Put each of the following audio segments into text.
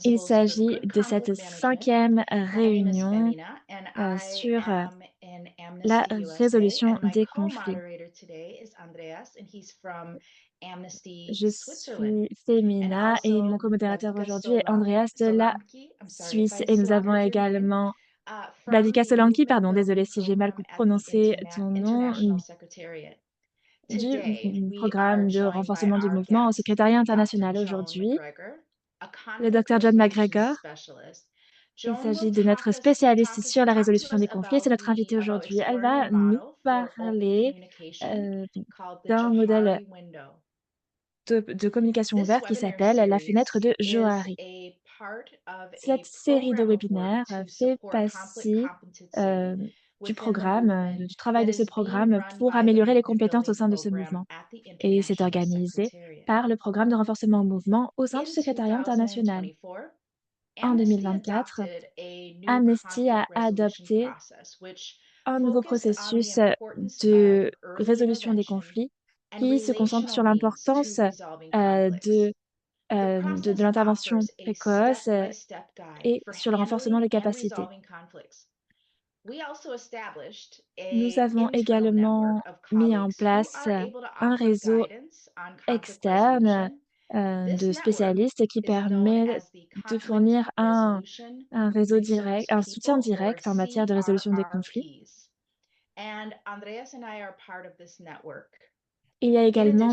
Il s'agit de cette cinquième réunion sur la résolution des conflits. Je suis Femina et mon co-modérateur aujourd'hui est Andreas de la Suisse. Et nous avons également Babika Solanki, pardon, désolée si j'ai mal prononcé ton nom, du programme de renforcement du mouvement au secrétariat international aujourd'hui, le docteur John McGregor. Il s'agit de notre spécialiste sur la résolution des conflits. C'est notre invitée aujourd'hui. Elle va nous parler euh, d'un modèle de communication ouverte qui s'appelle la fenêtre de Johari. Cette série de webinaires fait partie euh, du programme, du travail de ce programme pour améliorer les compétences au sein de ce mouvement. Et c'est organisé par le programme de renforcement au mouvement au sein du secrétariat international. En 2024, Amnesty a adopté un nouveau processus de résolution des conflits qui se concentre sur l'importance de l'intervention précoce et sur le renforcement des capacités. Nous avons également mis en place un réseau externe de spécialistes qui permet de fournir un réseau direct, un soutien direct en matière de résolution des conflits. Il y a également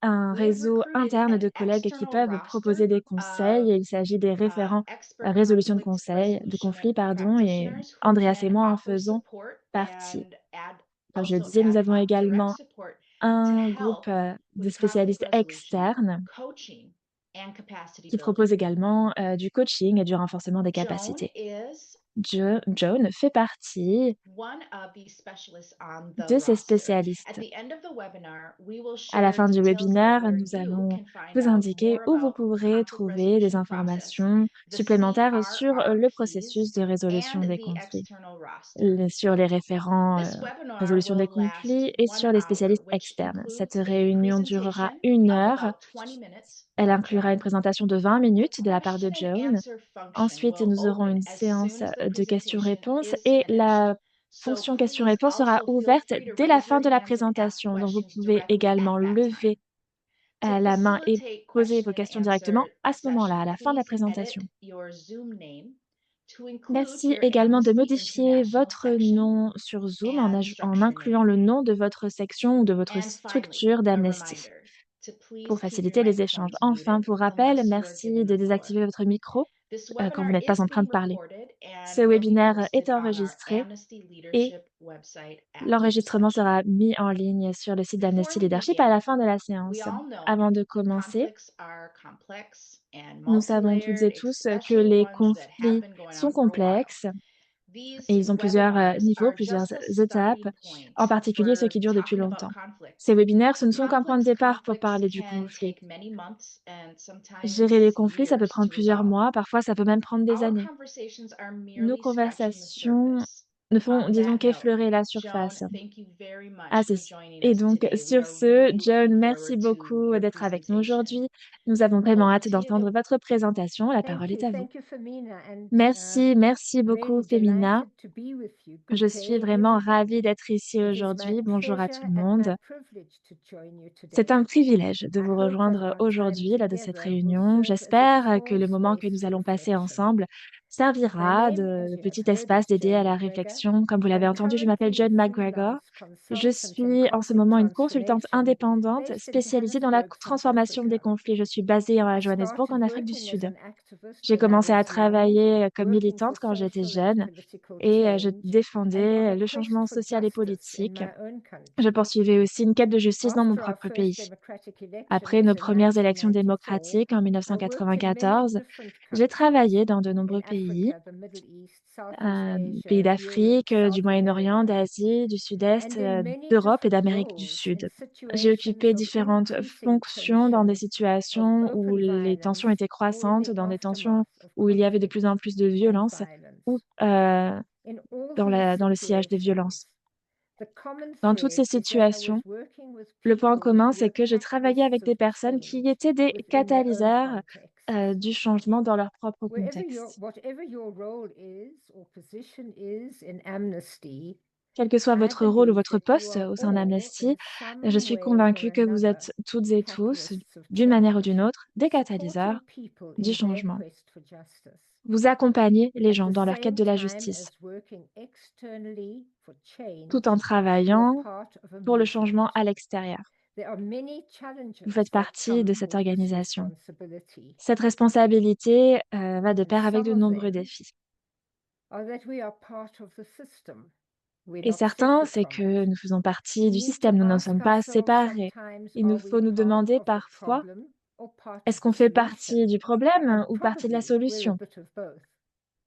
un réseau interne de collègues qui peuvent proposer des conseils. Il s'agit des référents résolution de conflits, pardon, et Andreas et moi en faisons partie. Comme je le disais, nous avons également un groupe de spécialistes externes qui propose également du coaching et du renforcement des capacités. Joan fait partie de ces spécialistes. À la fin du webinaire, nous allons vous indiquer où vous pourrez trouver des informations supplémentaires sur le processus de résolution des conflits, sur les référents résolution des conflits et sur les spécialistes externes. Cette réunion durera 1 heure. Elle inclura une présentation de 20 minutes de la part de Joan. Ensuite, nous aurons une séance de questions-réponses et la fonction questions-réponses sera ouverte dès la fin de la présentation. Donc, vous pouvez également lever la main et poser vos questions directement à ce moment-là, à la fin de la présentation. Merci également de modifier votre nom sur Zoom en incluant le nom de votre section ou de votre structure d'Amnesty pour faciliter les échanges. Enfin, pour rappel, merci de désactiver votre micro quand vous n'êtes pas en train de parler. Ce webinaire est enregistré et l'enregistrement sera mis en ligne sur le site d'Amnesty Leadership à la fin de la séance. Avant de commencer, nous savons toutes et tous que les conflits sont complexes et ils ont plusieurs niveaux, plusieurs étapes, en particulier ceux qui durent depuis longtemps. Ces webinaires, ce ne sont qu'un point de départ pour parler du conflit. Gérer les conflits, ça peut prendre plusieurs mois, parfois ça peut même prendre des années. Nos conversations ne font, disons, qu'effleurer la surface. Et donc, sur ce, John, merci beaucoup d'être avec nous aujourd'hui. Nous avons vraiment hâte d'entendre votre présentation. La parole est à vous. Merci, merci beaucoup, Femina. Je suis vraiment ravie d'être ici aujourd'hui. Bonjour à tout le monde. C'est un privilège de vous rejoindre aujourd'hui, là, de cette réunion. J'espère que le moment que nous allons passer ensemble servira de petit espace dédié à la réflexion. Comme vous l'avez entendu, je m'appelle John McGregor. Je suis en ce moment une consultante indépendante spécialisée dans la transformation des conflits. Je suis basée à Johannesburg, en Afrique du Sud. J'ai commencé à travailler comme militante quand j'étais jeune et je défendais le changement social et politique. Je poursuivais aussi une quête de justice dans mon propre pays. Après nos premières élections démocratiques en 1994, j'ai travaillé dans de nombreux pays d'Afrique, du Moyen-Orient, d'Asie, du Sud-Est, d'Europe et d'Amérique du Sud. J'ai occupé différentes fonctions dans des situations où les tensions étaient croissantes, dans des tensions où il y avait de plus en plus de violence ou dans le sillage des violences. Dans toutes ces situations, le point commun, c'est que je travaillais avec des personnes qui étaient des catalyseurs du changement dans leur propre Wherever your contexte. whatever your role is or position is in Amnesty, Quel que soit I votre rôle ou believe votre that you poste are au sein all, d'Amnesty, in je some suis way or convaincue que vous another, êtes toutes et tous, catalysts of d'une manière ou d'une change, autre, des supporting catalyseurs people du in their changement. quest for justice. Vous accompagnez les At gens the dans leur quête same de la time justice, as working externally for tout en change, you are travaillant part of a pour le changement movement. à l'extérieur. There are many Vous faites challenges that partie de come cette with this organisation. responsibility, Cette responsabilité, va de and pair avec some de of nombreux them défis. are that we are part of the system. We're Et not certains, separate c'est from it. que nous faisons partie We du need to système, nous n'en ask sommes pas ourselves séparés. sometimes, Il nous are we faut nous part demander of the parfois, problem or part est-ce of the qu'on fait partie solution? du problème And ou partie de la probably we're a solution? bit of both.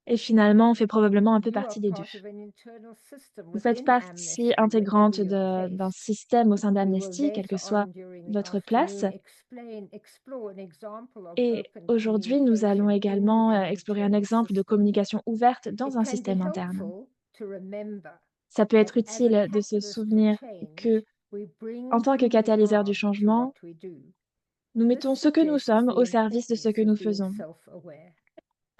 Et finalement, on fait probablement un peu You are partie des 2. part of an internal system Vous faites within partie Amnesty wherever intégrante you're d'un placed. système au sein We will d'Amnesty, quelle later que soit on during the votre place. afternoon explore an example of Et open aujourd'hui, nous allons communication in également, an explorer un internal exemple de system. communication ouverte dans It un can be système interne. helpful to remember Ça peut that être as a utile de se catalyst for souvenir que, change, we bring en tant que who we catalyseur du are to changement, what we do. nous This mettons ce que nous suggests sommes the au service de ce importance que of nous being faisons. self-aware.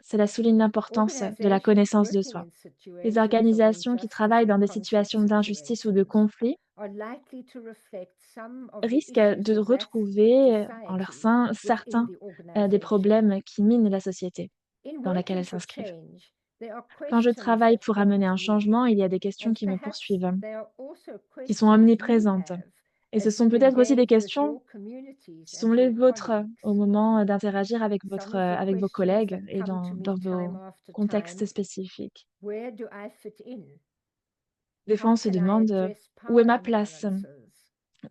Cela souligne l'importance de la Organizations connaissance de working soi. in Les situations of organisations qui injustice travaillent or dans des conflict situations d'injustice ou de situations conflit are likely to reflect some of the risquent issues de of that retrouver en leur society sein within certains, the des organization. problèmes qui minent la société In dans laquelle working elles for s'inscrivent. change, there are Quand je questions travaille that pour amener haunt un me, changement, il y a des questions and qui me perhaps poursuivent, there are also qui sont questions you omniprésentes. have Et ce as sont you peut-être aussi des engage with questions your communities qui sont and les your vôtres au colleagues. moment d'interagir Some of the avec vos questions that collègues et come to me dans time vos after contextes time: spécifiques. where do I fit in? Des fois, How on se can I demande, address où est power ma place? imbalances?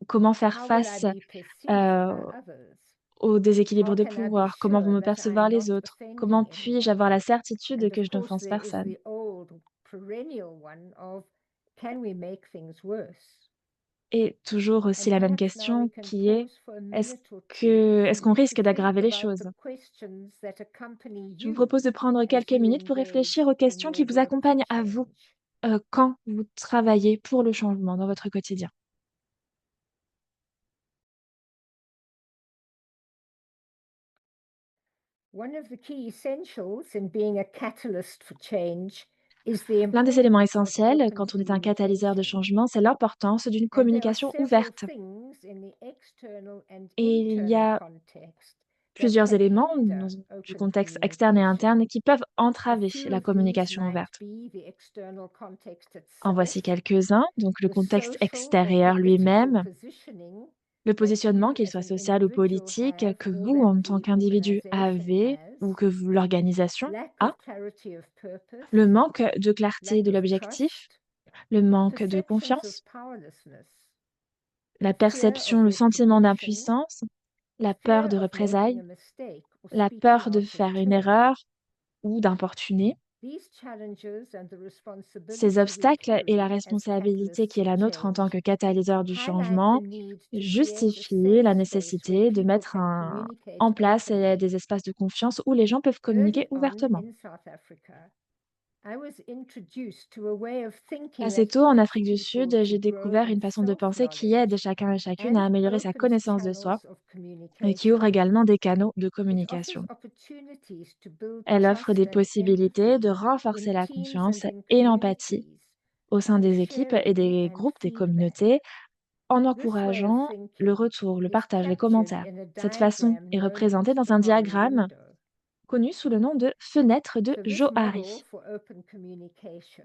Comment faire How will I face, be perceived heu, by others? au How déséquilibre de can I be pouvoir? Comment vont sure me that I'm percevoir les not autres? offending Comment puis-je anyone? avoir la certitude And que of je course, n'offense there is personne? the old perennial one of, can we make things worse? Et toujours aussi And la même perhaps now we question can qui est: pause for a minute or two est-ce qu'on to risque think d'aggraver les about the choses? questions that accompany Je vous you propose de prendre as quelques you minutes pour réfléchir engage aux in questions qui your vous work for accompagnent à vous, change. quand vous travaillez pour le changement dans votre quotidien. One of the key essentials in being a catalyst for change is the L'un des éléments importance of essentiels open quand on est un catalyseur de communication. changement, c'est l'importance d'une And there are communication several ouverte. things in the external and Et il y internal a context that plusieurs can éléments hinder du open contexte externe et communication. interne qui peuvent A entraver few la of these communication might ouverte. be the external context En itself, voici quelques-uns. Donc le the contexte social or extérieur political lui-même, positioning le that positionnement, you qu'il as soit an social ou individual politique, have que or vous, that en tant the qu'individu, organization avez has, ou que l'organisation lack a, of clarity of purpose, le manque de clarté lack de of l'objectif, trust, le manque de perceptions of confiance, powerlessness, la fear perception, of le sentiment retribution, d'impuissance, la peur fear de of making représailles, a mistake or la speaking peur de out of faire une turn. erreur ou d'importuner. These challenges and the Ces responsibility we obstacles et la carry as responsabilité qui catalysts est of la nôtre en tant change que catalyseur du highlight the changement need to create a justifient safe la space where nécessité de people mettre can communicate en place openly. des espaces de confiance où les gens peuvent communiquer Early on ouvertement. in South Africa, I was introduced to a way of thinking Assez that tôt, en helps Afrique du people Sud, to j'ai grow découvert in une façon de penser qui aide self-knowledge chacun et chacune à and améliorer sa opens connaissance de soi channels of et qui ouvre communication. également des canaux de It offers communication. opportunities to build Elle offre trust des and possibilités de empathy in renforcer la teams and confiance in et l'empathie communities au sein through des équipes et sharing des and groupes, des feedback. communautés, en This way of encourageant le thinking retour, le is partage, les captured commentaires. in a Cette façon diagram est known représentée as dans un Johari diagramme window. connu sous le nom de fenêtre de So this model Johari. for open communication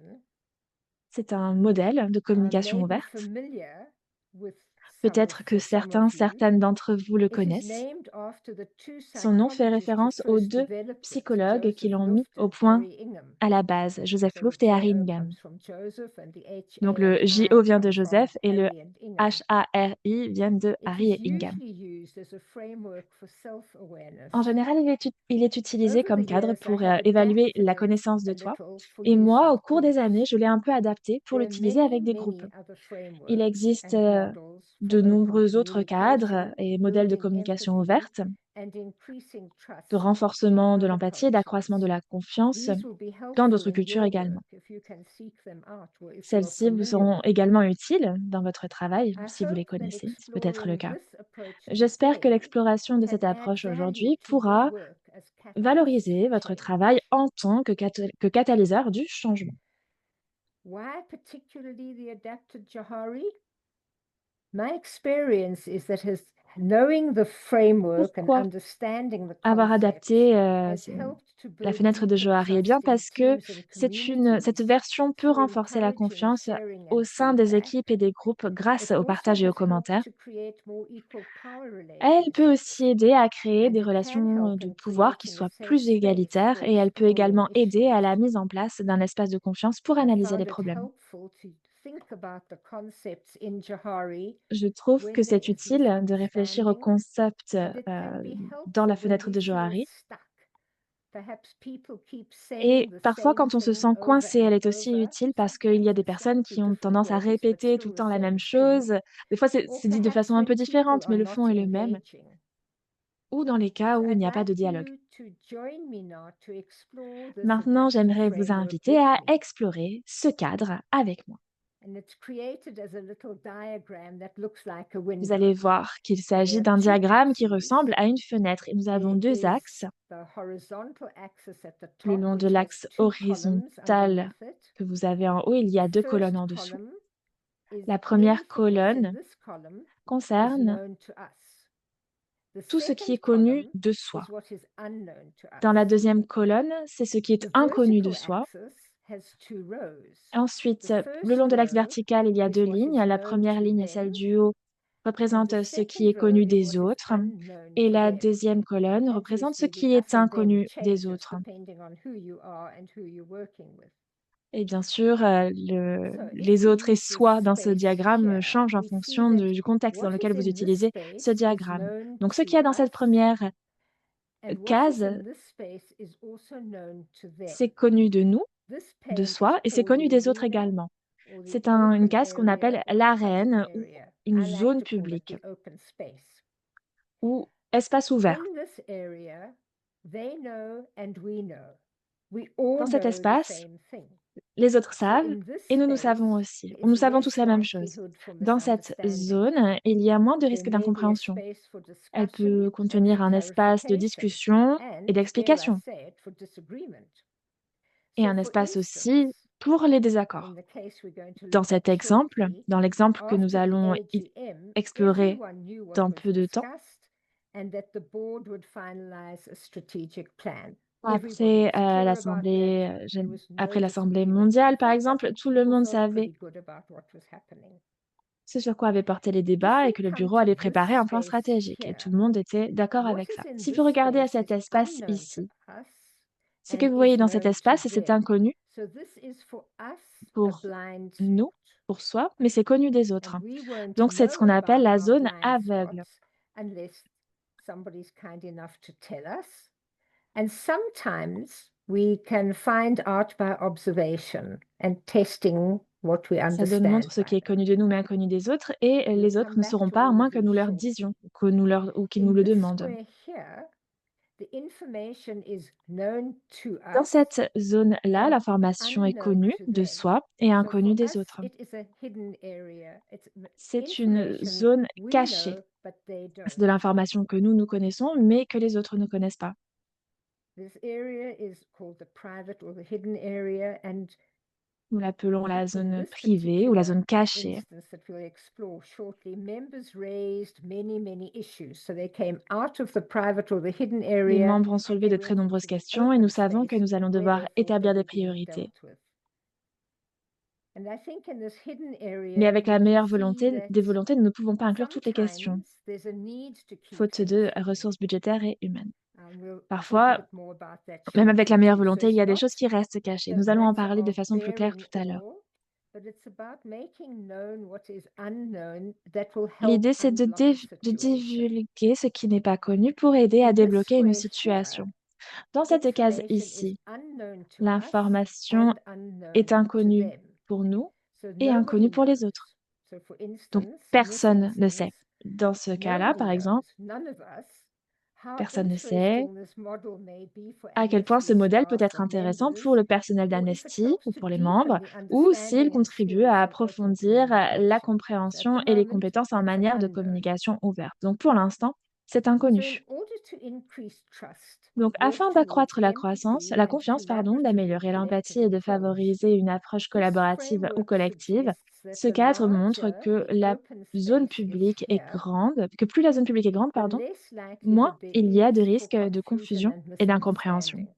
C'est un modèle de communication may be ouverte. familiar with Peut-être que for some of you. certaines d'entre vous le It is connaissent. named after the two Son nom fait psychologists who référence aux first 2 developed it, psychologues qui Joseph l'ont mis Luft au and point Harry Ingham. à la base, Joseph So the Luft et Harry JO Ingham. comes from Joseph and the Donc HA and le I JO vient de come from Joseph et le Harry and Ingham. HARI viennent de It Harry is et Ingham. usually used as a framework for self-awareness. En général, il est utilisé Over the comme cadre years, I pour have évaluer la adapted it connaissance de a toi. little for Et use moi, au with cours des années, groups. je l'ai un peu adapté pour There are l'utiliser many, avec des groupes. many other Il frameworks existe and models for de open nombreux autres cadres communication, et modèles de building communication empathy, ouverte, and increasing de trust in renforcement de other l'empathie et d'accroissement de cultures. la confiance These will be dans helpful d'autres in cultures your également. work if you can seek them out or if you are Celles-ci vous familiar seront with them. également utiles dans votre travail I si vous les hope that connaissez, c'est peut-être le exploring cas. this approach J'espère que today l'exploration de can cette add approche value aujourd'hui to your pourra work catalysts for Valorisez votre change. travail en tant que catalyseur du changement. Why particularly the adapted Johari? My experience is that knowing the framework and Pourquoi understanding the avoir concepts adapté, has helped to la build fenêtre de deeper Johari? Eh bien, trust in parce que teams and cette communities version peut through renforcer la encouraging confiance sharing au and sein des feedback. équipes et des groupes grâce It au also partage et aux has helped commentaires. to create more equal power Elle peut relationships, aussi aider à créer and des it can relations help de in pouvoir qui creating a soient safe plus space égalitaires for et elle peut exploring également aider à issues. la mise en place d'un espace de confiance pour I analyser les found it problèmes. helpful to think about the concepts in Johari Je trouve que when there c'est is utile de réfléchir aux misunderstanding, concepts, and it can be dans la helpful when fenêtre de you feel Johari stuck. Perhaps people keep et saying the parfois same quand on se thing sent over coincé, and elle est aussi over, utile parce qu'il y sometimes a des in personnes slightly qui ont different tendance à ways, but répéter still tout le the temps la même same thing. chose. Des fois, Or c'est dit de perhaps façon un when peu people différente, are mais le not fond est le même, engaging. ou dans les cas So où il I'd n'y a pas like de dialogue. you to join me now to explore this Maintenant, adapted j'aimerais vous framework inviter with à me. explorer ce cadre avec moi. And it's created as a little diagram that looks like a Vous window. allez voir qu'il So there s'agit are d'un two diagramme qui axes. ressemble à une fenêtre et nous avons There deux is axes. the horizontal axis at the Le top, long de which has l'axe two columns horizontal underneath it. que vous avez en haut, il y The a deux colonnes first en dessous. column is La première anything that's in colonne this column is concerne known to us. The tout ce qui second est connu column de soi. is what is unknown to Dans la us. deuxième colonne, c'est ce qui est The inconnu de vertical soi. axis has two rows. Ensuite, The le first long de l'axe row vertical, il y a is deux what lignes. is La known première to ligne, them, celle du haut, and the représente ce qui second est row connu is des what is autres. unknown Et to la them. deuxième colonne représente ce Obviously, qui the est us and them inconnu des changes autres. depending on who you are and who you're working with. Et bien sûr, So if les we autres et use this soi dans ce space diagramme here, changent en we see fonction that du contexte dans what lequel is vous in this utilisez ce space is diagramme. known Donc, ce qu'il y to a dans cette us, première and what is case, in this space is also known to them. c'est connu de nous, This de pane is soi, et c'est called connu the des autres arena également. or the C'est une open case qu'on area appelle or the public l'arène ou area. une I like zone to call it publique the open space. ou espace ouvert. In this area, they know and we know. We all Dans cet know the espace, same thing. les autres So savent in this et nous savons space, aussi. there Nous is savons tous less la même chose. likelihood for Dans cette misunderstanding. zone, il y a moins de There risques may be a d'incompréhension. space for Elle discussion peut and contenir for un espace de clarification, discussion et and dare I d'explication, say it, for disagreement. et So un for espace aussi instance, pour les in désaccords. the case we're going to Dans look cet at exemple, shortly, dans l'exemple que nous after the allons AGM, explorer everyone knew what dans was peu de temps, discussed and that the board would finalize a strategic plan. Everybody après was clear about that. There was no après l'Assemblée disagreement. In mondiale, par fact, I exemple, think tout le people monde felt savait pretty good about what was happening. ce sur quoi avaient porté les If débats et we que le come bureau to allait this préparer un plan space stratégique. Et tout here, le monde était d'accord what avec is ça. in Si this vous regardez à space cet is espace unknown to ici, us ce que and vous is voyez dans cet known to espace, c'est them. inconnu So this is for us a pour blind nous, spot. pour soi, mais c'est connu des autres. And we won't Donc, c'est ce know qu'on appelle about la our zone blind aveugle. spots unless somebody's kind enough to tell us. And sometimes we can find out by observation and testing what we Ça zone understand montre ce by qui est them. connu de nous, mais inconnu des autres, et We'll les autres come ne back sauront to pas, à all moins of que nous these leur shortly. disions, que nous leur, ou qu'ils nous In le this demandent. square here, the information is known to Dans us cette zone-là, and l'information est unknown connue to de them. soi et So for inconnue des us, autres. it is a hidden area. It's C'est une information zone we cachée. know, but they C'est de don't. l'information que nous connaissons, mais que les autres ne connaissent pas. This area is called the private or the hidden area, and Nous l'appelons la in zone this privée ou la particular zone cachée. instance that we'll explore shortly, members raised many issues. So they came out of the private or the hidden Les area membres ont and soulevé they de très went nombreuses into the questions et nous open savons que space nous allons where devoir they thought they établir des were being priorités. dealt with. And I think in this hidden Mais area, avec we la can meilleure see volonté, that des volontés, nous ne pouvons pas inclure toutes les questions, sometimes there's a need to keep faute things de hidden. ressources budgétaires et humaines. We'll talk a Parfois, bit more about that même avec la shortly meilleure too. So volonté, il y it's a des not choses qui restent cachées. a Nous allons en matter parler de of façon plus claire bearing tout à l'heure. all, but it's about making known what is unknown that will help L'idée, c'est unblock a de situation. divulguer ce qui n'est pas connu pour aider à In this débloquer une square here, situation. Dans cette case information is ici, unknown to us l'information and est unknown to inconnue them. pour nous So et inconnue nobody pour les autres. knows. So for Donc, instance, in this personne ne instance, sait. Dans ce cas-là, nobody par exemple, knows, none of us, how personne ne sait interesting this model may be for à quel point ce Amnesty's modèle peut staff être or intéressant members, pour le personnel or if it d'Amnesty helps ou to pour les deepen membres, the ou s'il understanding and contribue skills à in open approfondir communication. So at l'apprompréhension the et les moment, compétences en that's an matière de unknown. communication ouverte. Donc, pour l'instant, C'est So in inconnu. order to increase trust, Donc, work afin towards d'accroître empathy la and confiance, pardon, collaborative and d'améliorer l'empathie collective et de approach, favoriser une approche this collaborative ou framework collective, suggests that ce the cadre montre larger que the la open zone space is publique est here, grande, que plus la zone publique est grande, the pardon, less likelihood moins there il y a de is for risques de confusion confusion and et d'incompréhension. misunderstanding.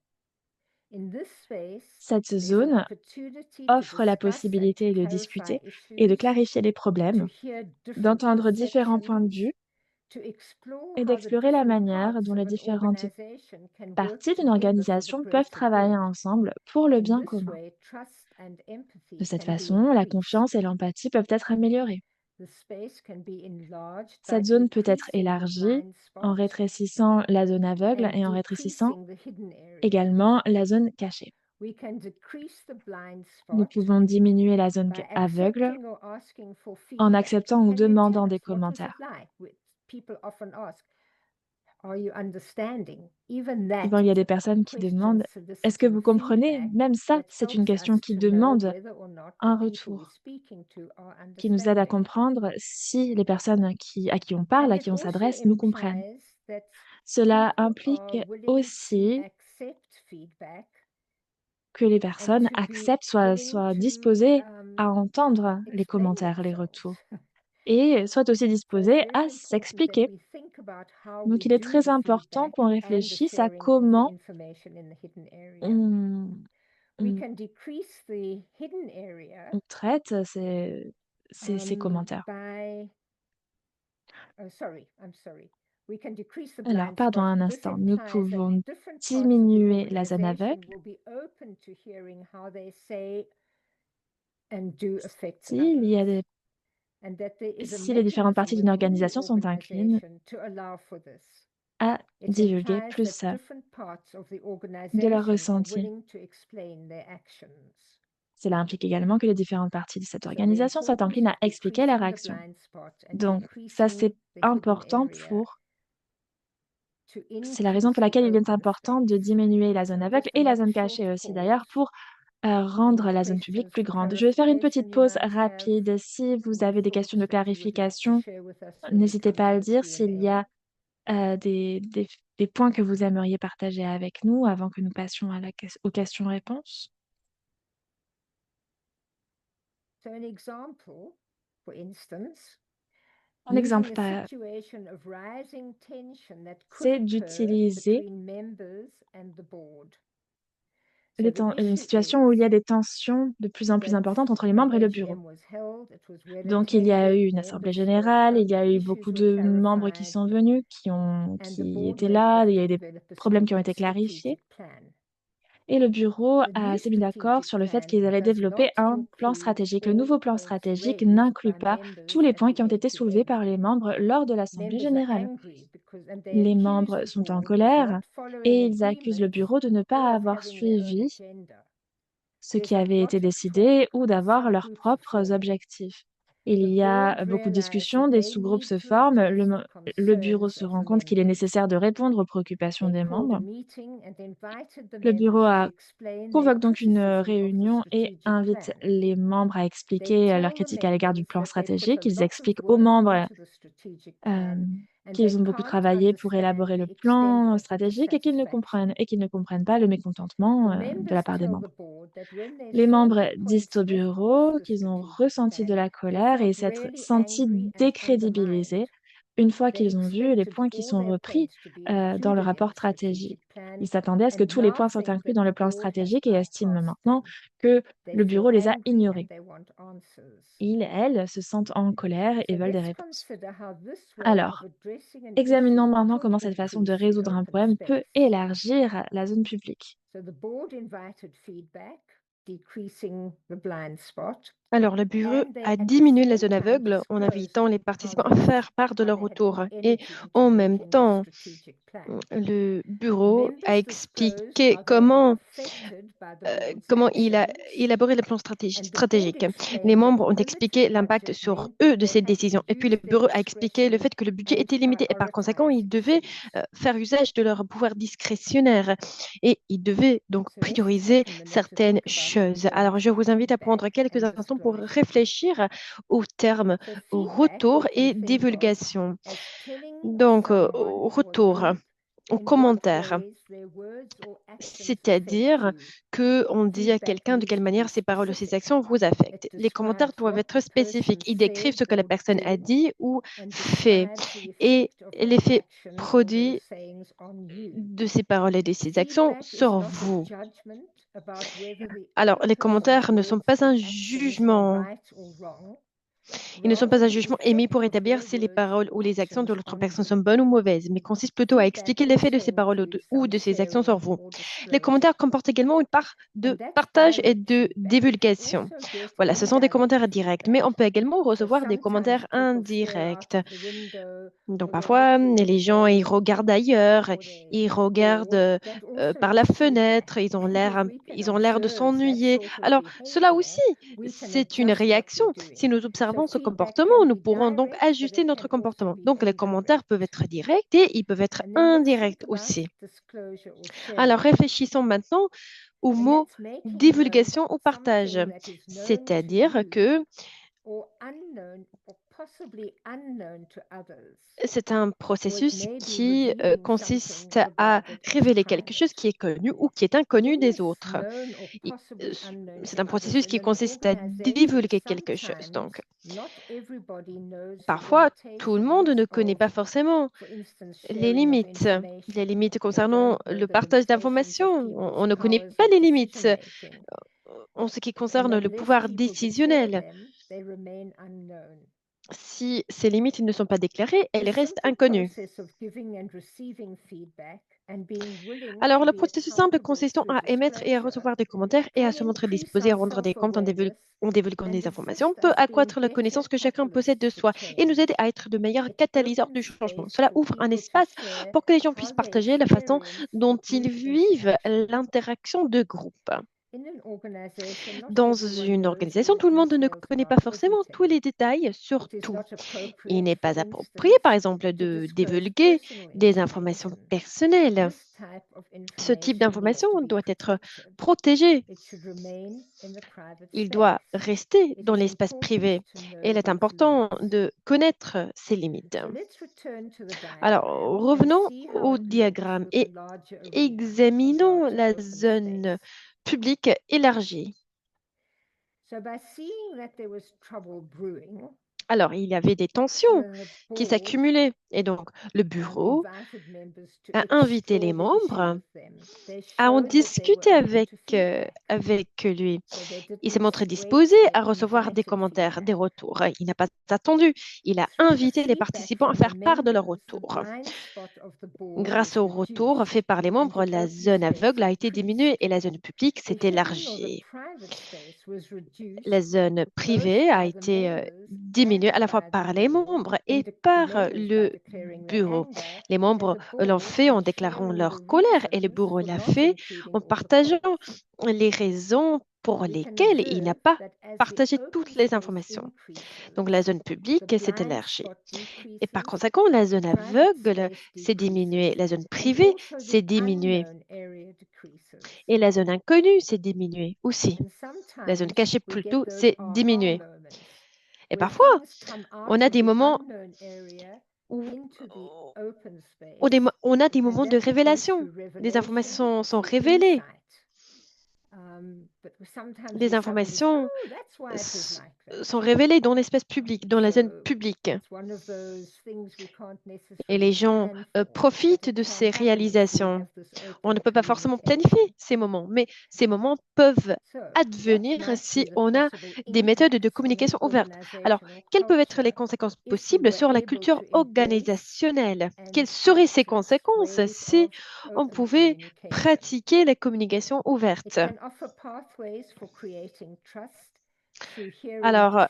In this space, Cette there's an zone opportunity to offre la discuss and to possibilité de clarify discuter et de issues, clarifier les to problèmes, hear different d'entendre différents points de perceptions, vue to explore et how the d'explorer la different manière parts dont of les an différentes organization can work parties d'une together for the organisation peuvent greater travailler good. ensemble pour le And bien this commun. way, trust and De empathy cette can be façon, la confiance increased. et l'empathie peuvent être améliorées. The space can be enlarged by Cette zone peut être decreasing the élargie blind en spot rétrécissant la zone aveugle and et en rétrécissant decreasing the hidden area. également la zone cachée. We can decrease the blind Nous spot pouvons diminuer la zone by aveugle accepting or asking for en feedback. acceptant ou Can you tell demandant des us what was it commentaires. like? People often ask, are you understanding? Even Souvent, that il y a is des a personnes qui question demandent: «Est-ce que soliciting vous comprenez?» feedback Même ça, that c'est une helps question us qui to know demande whether or not the un people we're retour, speaking to are qui nous aide à understanding. comprendre si les personnes à qui on parle, And à it qui on also s'adresse, nous comprennent. implies that Cela people are implique willing to aussi accept feedback que les and personnes to be acceptent, willing soient to disposées à entendre les explain commentaires, les themselves. retours et soient aussi So it's disposées very à important that s'expliquer. we think about how we Donc il est do très the important feedback qu'on and the réfléchisse à sharing of the comment information in the hidden area. on We on can decrease the hidden area on traite ces commentaires. by, oh, sorry, I'm sorry. We can decrease the Alors, blind pardon spot. un This instant, nous implies that pouvons different parts of the diminuer la zone organization aveugle will be open to hearing how they say and do affect s'il y a others, des and that there is a si les différentes mechanism parties d'une within the organisation sont inclines organization to allow for this. à It divulguer implies plus that different parts of the de leurs organization are ressentis. willing to explain their actions. Cela implique également que les différentes parties de cette So the organisation soient importance enclines à of expliquer leur decreasing the action. blind spot and Donc ça, decreasing c'est the hidden important area pour to c'est la raison increase pour the laquelle il est open important de space. diminuer la zone So aveugle just et la another zone short cachée aussi d'ailleurs pause. pour rendre Any la zone publique questions plus for grande. Je vais faire une clarification petite you pause might have, rapide. Si vous or avez des questions thoughts de that you would like to clarification, share with us when we n'hésitez come pas à to le the dire. S'il y Q&A. a des points que vous aimeriez partager avec nous avant que nous passions à aux questions-réponses. So an example, for instance, Un exemple, using a situation of rising tension that could c'est occur d'utiliser between members and the board. So the une issue situation où is il y a des tensions de plus en plus that importantes entre les an membres et le bureau. AGM was held, it was well Donc, il y a attended, eu une assemblée members showed générale, up, il y a eu issues beaucoup were de membres qui clarified, sont venus, and the qui board étaient went là, off il y a to eu des develop a problèmes qui ont été clarifiés. strategic plan. Et le bureau The new s'est mis d'accord strategic sur le fait plan qu'ils allaient does développer not un plan include stratégique. Le all nouveau plan points stratégique raised n'inclut by pas tous members les at points the qui ont été soulevés AGM. par les membres lors de l'Assemblée Members are générale. angry and they Les accuse membres the sont en board of colère not following et ils accusent le agreements bureau de ne or pas of avoir having their own suivi agenda. ce There's qui a avait été lot of décidé talk, ou d'avoir leurs subgroups are propres forming. objectifs. Il The y board a beaucoup de realized discussions, that des they sous-groupes need se to forment, address the le bureau concerns se of rend the compte qu'il est members. nécessaire de répondre aux préoccupations They des called a membres. meeting and invited the Le bureau members to explain their convoque donc une criticism of the réunion et strategic invite plan. les membres à They expliquer leur tell the critique à l'égard du members plan that they put a stratégique. Ils lot of expliquent aux work membres into the strategic euh, plan and they qu'ils ont beaucoup can't travaillé pour understand élaborer le the extent plan of the stratégique dissatisfaction. et qu'ils ne comprennent pas le mécontentement The de la members part des tell the membres. board that when they Les saw membres the disent points au left off bureau the qu'ils ont strategic ressenti de plan, la they colère et felt s'être really sentis angry and undermined. décrédibilisés une fois They qu'ils ont vu les expected points qui all sont their repris points to be dans le included in rapport the strategic stratégique. plan Ils s'attendaient à ce que and tous les now points soient think inclus that dans the le plan board has stratégique et estiment bypassed maintenant them. que They le feel bureau les a angry and ignorés. they want answers. Ils, elles, se sentent en colère et So veulent des let's réponses. consider how this way of Alors, addressing an examinons issue maintenant could comment cette façon de increase the résoudre un open problème peut space. élargir la zone publique. So the board invited feedback, decreasing the blind spot. Alors, le bureau And they a at the diminué la same zone time aveugle en disclosed invitant les how participants à faire part de how leur they had put retour. Et energy into en même making the temps, strategic plan. le bureau a Members disclosed expliqué how they are comment affected comment il a élaboré le plan stratégique. Les membres ont expliqué l'impact sur eux de cette décision. Et puis le bureau a expliqué le fait que le budget était limité et par conséquent, ils devaient faire usage de leur pouvoir discrétionnaire et ils devaient donc prioriser certaines choses. Alors, je vous invite à prendre quelques instants pour réfléchir aux termes retour et divulgation. Donc, au retour, au commentaire. C'est-à-dire qu'on dit à quelqu'un de quelle manière ses paroles ou ses actions vous affectent. Les commentaires doivent être spécifiques. Ils décrivent ce que la personne a dit ou fait et l'effet produit de ses paroles et de ses actions sur vous. Alors, les commentaires ne sont pas un jugement. Ils ne sont pas un jugement émis pour établir si les paroles ou les actions de l'autre personne sont bonnes ou mauvaises, mais consistent plutôt à expliquer l'effet de ces paroles ou de ces actions sur vous. Les commentaires comportent également une part de partage et de divulgation. Voilà, ce sont des commentaires directs, mais on peut également recevoir des commentaires indirects. Donc parfois, les gens, ils regardent ailleurs, ils regardent par la fenêtre, ils ont l'air de s'ennuyer. Alors, cela aussi, c'est une réaction. Si nous observons ce comportement, nous pourrons donc ajuster notre comportement. Donc, les commentaires peuvent être directs et ils peuvent être indirects aussi. Alors, réfléchissons maintenant au mot divulgation ou partage. C'est-à-dire que c'est un processus qui consiste à révéler quelque chose qui est connu ou qui est inconnu des autres. C'est un processus qui consiste à divulguer quelque chose. Donc, parfois, tout le monde ne connaît pas forcément les limites concernant le partage d'informations. On ne connaît pas les limites en ce qui concerne le pouvoir décisionnel. Si ces limites ne sont pas déclarées, elles restent inconnues. Alors, le processus simple consistant à émettre et à recevoir des commentaires et à se montrer disposé à rendre des comptes en divulguant des informations peut accroître la connaissance que chacun possède de soi et nous aider à être de meilleurs catalyseurs du changement. Cela ouvre un espace pour que les gens puissent partager la façon dont ils vivent l'interaction de groupe. Dans une organisation, tout le monde ne connaît pas forcément tous les détails sur tout. Il n'est pas approprié, par exemple, de divulguer des informations personnelles. Ce type d'information doit être protégé. Il doit rester dans l'espace privé. Et il est important de connaître ses limites. Alors, revenons au diagramme et examinons la zone publique élargie. Alors, il y avait des tensions qui s'accumulaient et donc le bureau a invité les membres à en discuter avec lui. Il s'est montré disposé à recevoir des commentaires, des retours. Il n'a pas attendu. Il a invité les participants à faire part de leur retour. Grâce au retour fait par les membres, la zone aveugle a été diminuée et la zone publique s'est élargie. La zone privée a été diminuée à la fois par les membres et par le bureau. Les membres l'ont fait en déclarant leur colère et le bureau l'a fait en partageant les raisons pour lesquelles il n'a pas partagé toutes les informations. Donc la zone publique s'est élargie. Et par conséquent, la zone aveugle s'est diminuée, la zone privée s'est diminuée. Et la zone inconnue s'est diminuée aussi. La zone cachée plutôt s'est diminuée. Et parfois, on a des moments où on a des moments de révélation. Les informations sont révélées. Les informations sont révélées dans l'espace public, dans la zone publique. Et les gens profitent de ces réalisations. On ne peut pas forcément planifier ces moments, mais ces moments peuvent advenir si on a des méthodes de communication ouvertes. Alors, quelles peuvent être les conséquences possibles sur la culture organisationnelle? Quelles seraient ces conséquences si on pouvait pratiquer la communication ouverte? Alors,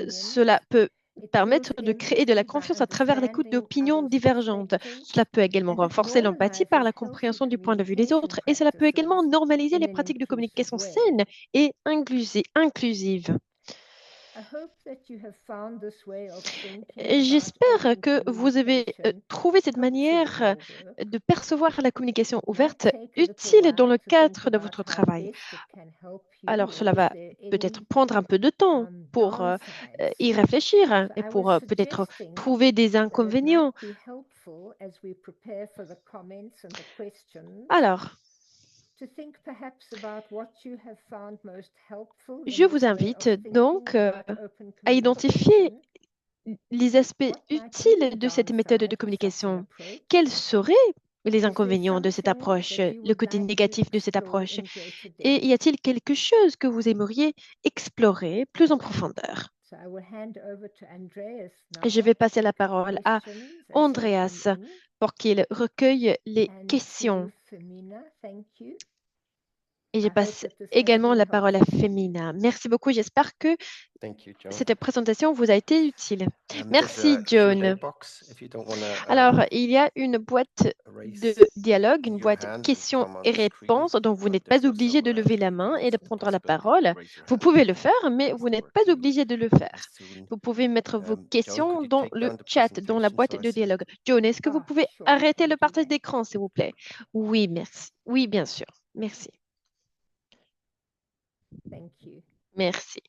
cela peut permettre de créer de la confiance à travers l'écoute d'opinions divergentes. Cela peut également renforcer l'empathie par la compréhension du point de vue des autres et cela peut également normaliser les pratiques de communication saines et inclusives. J'espère que vous avez trouvé cette manière de percevoir la communication ouverte utile dans le cadre de votre travail. Alors, cela va peut-être prendre un peu de temps pour y réfléchir et pour peut-être trouver des inconvénients. Alors, je vous invite donc à identifier les aspects utiles de cette méthode de communication. Quels seraient les inconvénients de cette approche, le côté négatif de cette approche? Et y a-t-il quelque chose que vous aimeriez explorer plus en profondeur? Je vais passer la parole à Andreas pour qu'il recueille les questions. Et je passe également la parole à Femina. Merci beaucoup. J'espère que cette présentation vous a été utile. Merci, John. Alors, il y a une boîte de dialogue, une boîte questions et réponses, donc vous n'êtes pas obligé de lever la main et de prendre la parole. Vous pouvez le faire, mais vous n'êtes pas obligé de le faire. Vous pouvez mettre vos questions dans le chat, dans la boîte de dialogue. John, est-ce que vous pouvez arrêter le partage d'écran, s'il vous plaît? Oui, merci. Oui, bien sûr. Merci. Merci.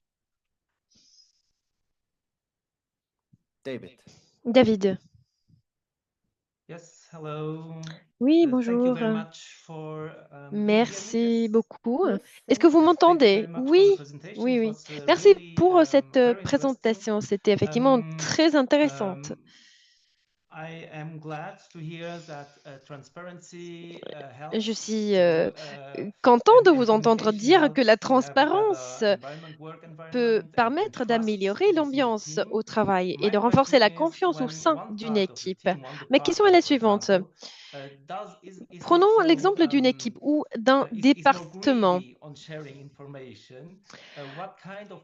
David. Oui, bonjour. Merci beaucoup. Est-ce que vous m'entendez? Oui, oui, oui. Merci pour cette présentation. C'était effectivement très intéressante. Je suis content de vous entendre dire que la transparence peut permettre d'améliorer l'ambiance au travail et de renforcer la confiance au sein d'une équipe. Ma question est la suivante. Prenons l'exemple d'une équipe ou d'un département.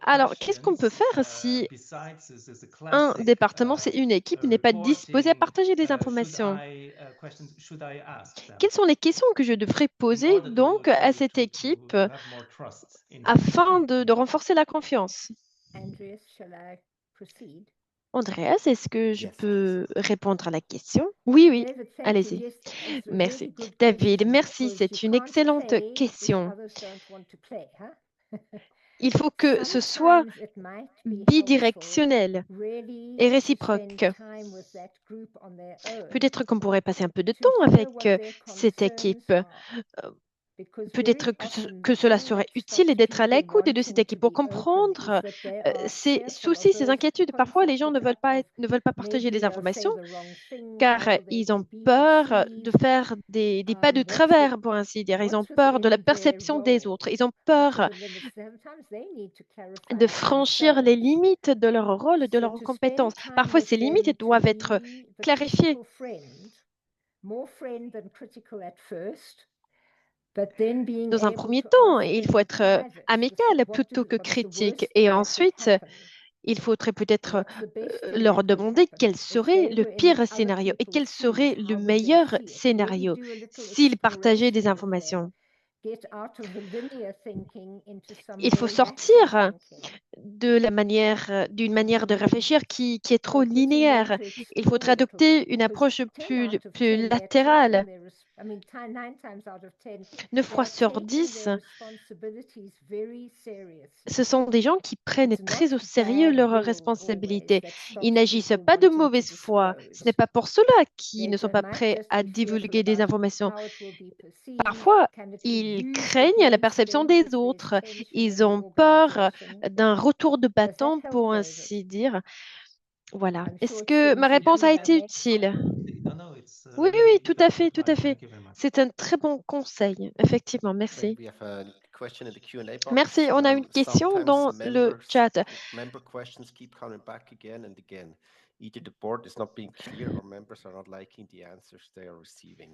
Alors, qu'est-ce qu'on peut faire si un département, c'est une équipe, n'est pas disposée à partager des informations? Quelles sont les questions que je devrais poser donc à cette équipe afin de renforcer la confiance? Andreas, est-ce que je peux répondre à la question? Oui, oui, allez-y. Merci. David, merci, c'est une excellente question. Il faut que ce soit bidirectionnel et réciproque. Peut-être qu'on pourrait passer un peu de temps avec cette équipe. Peut-être que cela serait utile d'être à l'écoute de cette équipe pour comprendre ses soucis, ses inquiétudes. Parfois, les gens ne veulent pas partager des informations car ils ont peur de faire des pas de travers, pour ainsi dire. Ils ont peur de la perception des autres. Ils ont peur de franchir les limites de leur rôle, de leurs compétences. Parfois, ces limites doivent être clarifiées. Dans un premier temps, il faut être amical plutôt que critique. Et ensuite, il faudrait peut-être leur demander quel serait le pire scénario et quel serait le meilleur scénario s'ils partageaient des informations. Il faut sortir d'une manière de réfléchir qui est trop linéaire. Il faudrait adopter une approche plus latérale. 9 fois sur 10, ce sont des gens qui prennent très au sérieux leurs responsabilités. Ils n'agissent pas de mauvaise foi. Ce n'est pas pour cela qu'ils ne sont pas prêts à divulguer des informations. Parfois, ils craignent la perception des autres. Ils ont peur d'un retour de bâton, pour ainsi dire. Voilà. Est-ce que ma réponse a été utile? Oui, oui, tout à fait, tout à fait. C'est un très bon conseil, effectivement. Merci. Merci. On a une question dans le chat.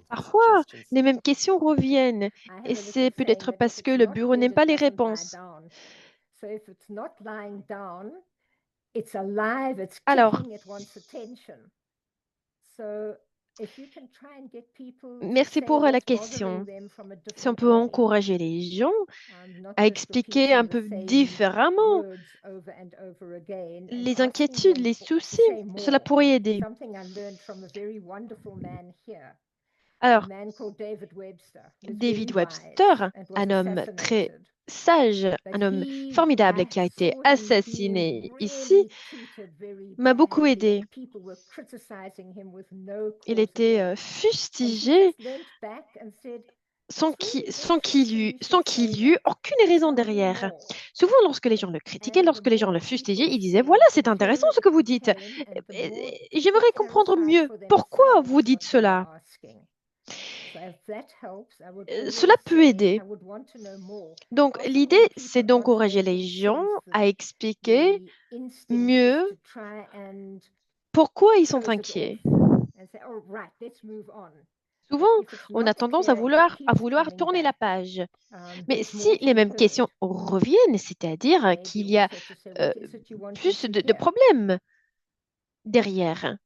Parfois, les mêmes questions reviennent et c'est peut-être parce que le bureau n'aime pas les réponses. it's alive, it's Alors, kicking, it wants attention. So if you can try and get people to merci say pour la what's question. bothering them from a Si on different peut way, encourager les gens not à just expliquer un repeating the peu same différemment words over and over again, and les asking inquiétudes, them les to soucis, say cela more. pourrait aider. Something I learned from a very wonderful man here, a Alors, man called David Webster, who was David very wise Webster, and was un homme très assassinated. sage, But un homme I formidable qui a été saw him assassiné being ici, really treated very m'a beaucoup badly, aidé. and people were criticizing him with no Il cause at était all. And he fustigé just leant back and said, sans it's really qu'il y interesting to say eût that. aucune raison Tell me derrière. more. Souvent, lorsque les gens le critiquaient, And the lorsque les gens more le people fustigeaient, ils disaient, said, voilà, the c'est intéressant clearer ce que it vous dites. became, and the more people J'aimerais comprendre clarified mieux for pourquoi themselves vous dites what they were cela. asking. So if that helps, I would Cela always peut say, aider. I would want to know more. Donc, Often l'idée, when c'est people answer, d'encourager they les can gens sense à that expliquer the instinct is mieux to try and pourquoi ils sont close it off inquiets. and say, oh, right, let's move on. Souvent, But if it's on a not tendance clear, if it à keeps vouloir coming tourner la back, page. Mais there's si more to les be mêmes questions heard. reviennent, c'est-à-dire Maybe qu'il y a also to say, euh, what is it you want me plus to de hear? problèmes derrière,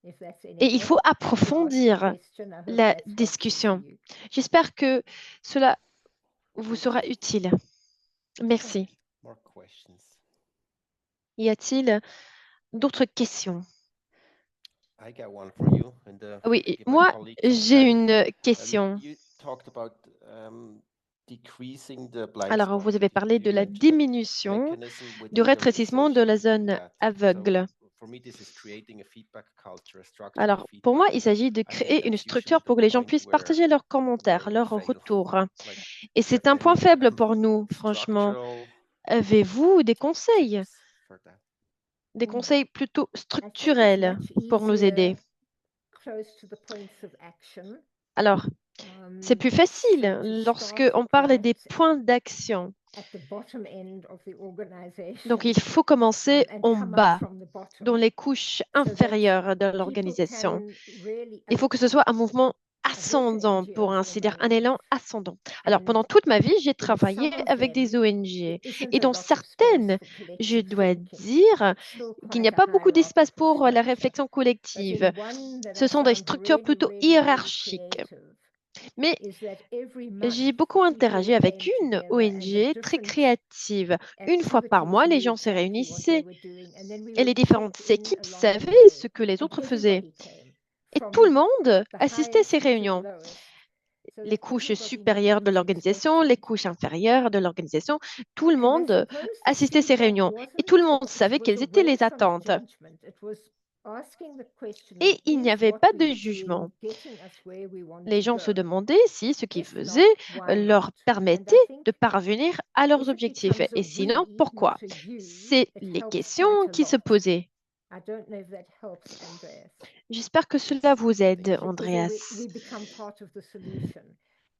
If that's any et il help, faut you asked the approfondir question. I hope la that's helpful to discussion. you. J'espère que cela vous Thank sera you. utile. Merci. More questions. Y a-t-il d'autres questions? I got one for you, and Oui, give my moi, colleague some j'ai time. une question. You talked about decreasing the blind Alors, spot. vous avez parlé You de la mentioned that diminution mechanism du within the rétrécissement de organization la to do zone that. aveugle. So for me, this is creating a feedback culture, a structure of Alors, pour moi, feedback. il s'agit de I think créer une that's structure usually the pour que les gens point puissent partager leurs commentaires, where we leurs fail. retours. Like, Et do you c'est have un point any faible pour nous, franchement. structural Avez-vous des conseils, tips for that? des conseils plutôt I think it's structurels much pour nous aider? easier close to the points of action. Alors, c'est plus facile So to lorsque start on it parle des right points d'action. at the bottom end of the organization, Donc, il faut commencer and en come up bas, from the dans bottom, les couches so that inférieures de people l'organisation. can really, Il faut que ce soit un mouvement I've worked for ascendant, pour NGOs ainsi all dire, my un élan life, ascendant. Alors, and pendant toute ma vie, j'ai in travaillé some of avec des them, ONG. there isn't Et a dans lot of space certaines, for je collective dois thinking. dire It's still qu'il n'y a quite a pas beaucoup d'espace hierarchical pour la structure. réflexion But collective. in one that Ce I sont des found structures really, plutôt really, really hiérarchiques. creative Mais is that every j'ai month beaucoup interagi people avec came une together and the ONG très different créative. Une fois par mois, activities les knew gens se exactly what they réunissaient were doing, and then we et les would différentes check in équipes along the savaient way, ce que les and autres faisaient. everybody came Et tout le from monde the assistait à ces highest to the réunions. lowest, so Les that couches everybody knew supérieures what de to l'organisation, les expect. couches inférieures de l'organisation, tout le And I monde suppose the assistait à ces feedback réunions. Et wasn't, tout le monde it savait was quelles étaient away les from attentes. judgment. It was asking the question of, Et il n'y is avait what pas de we're jugement. doing getting us where we want Les to gens se go? demandaient si ce qu'ils If not, faisaient why leur not? And permettait I de think parvenir à leurs if it objectifs. becomes a Et sinon, we, pourquoi? not a you, C'est it les helps quite questions a qui se lot. posaient. I don't know if that helps, Andreas, J'espère que cela vous aide, Thank you. because then we Andreas. become part of the solution.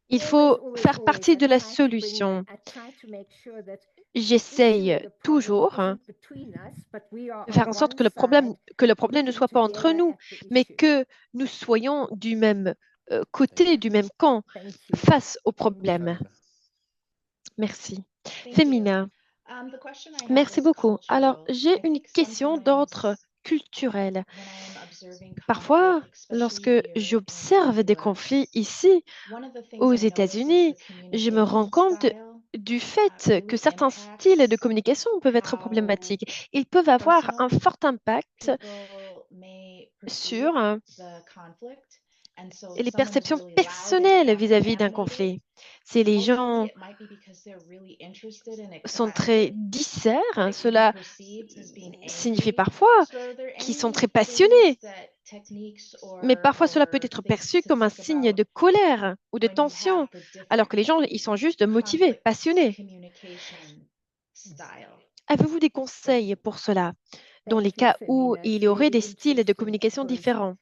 Il Always, faut always, faire always, partie de la solution. I try to make sure that the issue or J'essaye the problem toujours isn't between us, but we are de faire on en sorte one side que le problème ne looking soit pas entre together nous, at the mais issue. que nous soyons du même Thank côté, you. du même camp, Thank you. face au problème. Femina. Merci. Thank you. Féminin, The question I have merci is beaucoup. Alors, cultural. j'ai I une think question sometimes d'ordre culturel. when I am observing Parfois, conflict, lorsque especially here in j'observe the des conflits US, ici, one of the things aux I notice is États-Unis, the je me rends communication compte style du fait que really certains styles de impacts communication peuvent être how problématiques. Ils peuvent avoir un personal fort impact people may perceive sur the conflict. And so les if someone is perceptions really loud and personnelles vis-à-vis d'un animated, conflit. Si les mostly gens it might be because they're really interested and sont très excited, disserts, but it can be cela perceived as being signifie angry. parfois So are there qu'ils sont any très things passionnés, techniques mais parfois cela peut or être things perçu to comme un think signe about de colère ou de when you have tension, the alors different que les gens, ils sont juste motivés, conflict passionnés. communication style? Avez-vous des conseils pour cela, dans les Thank you, cas où Femina. il It's y aurait really des styles de interesting communication because, différents?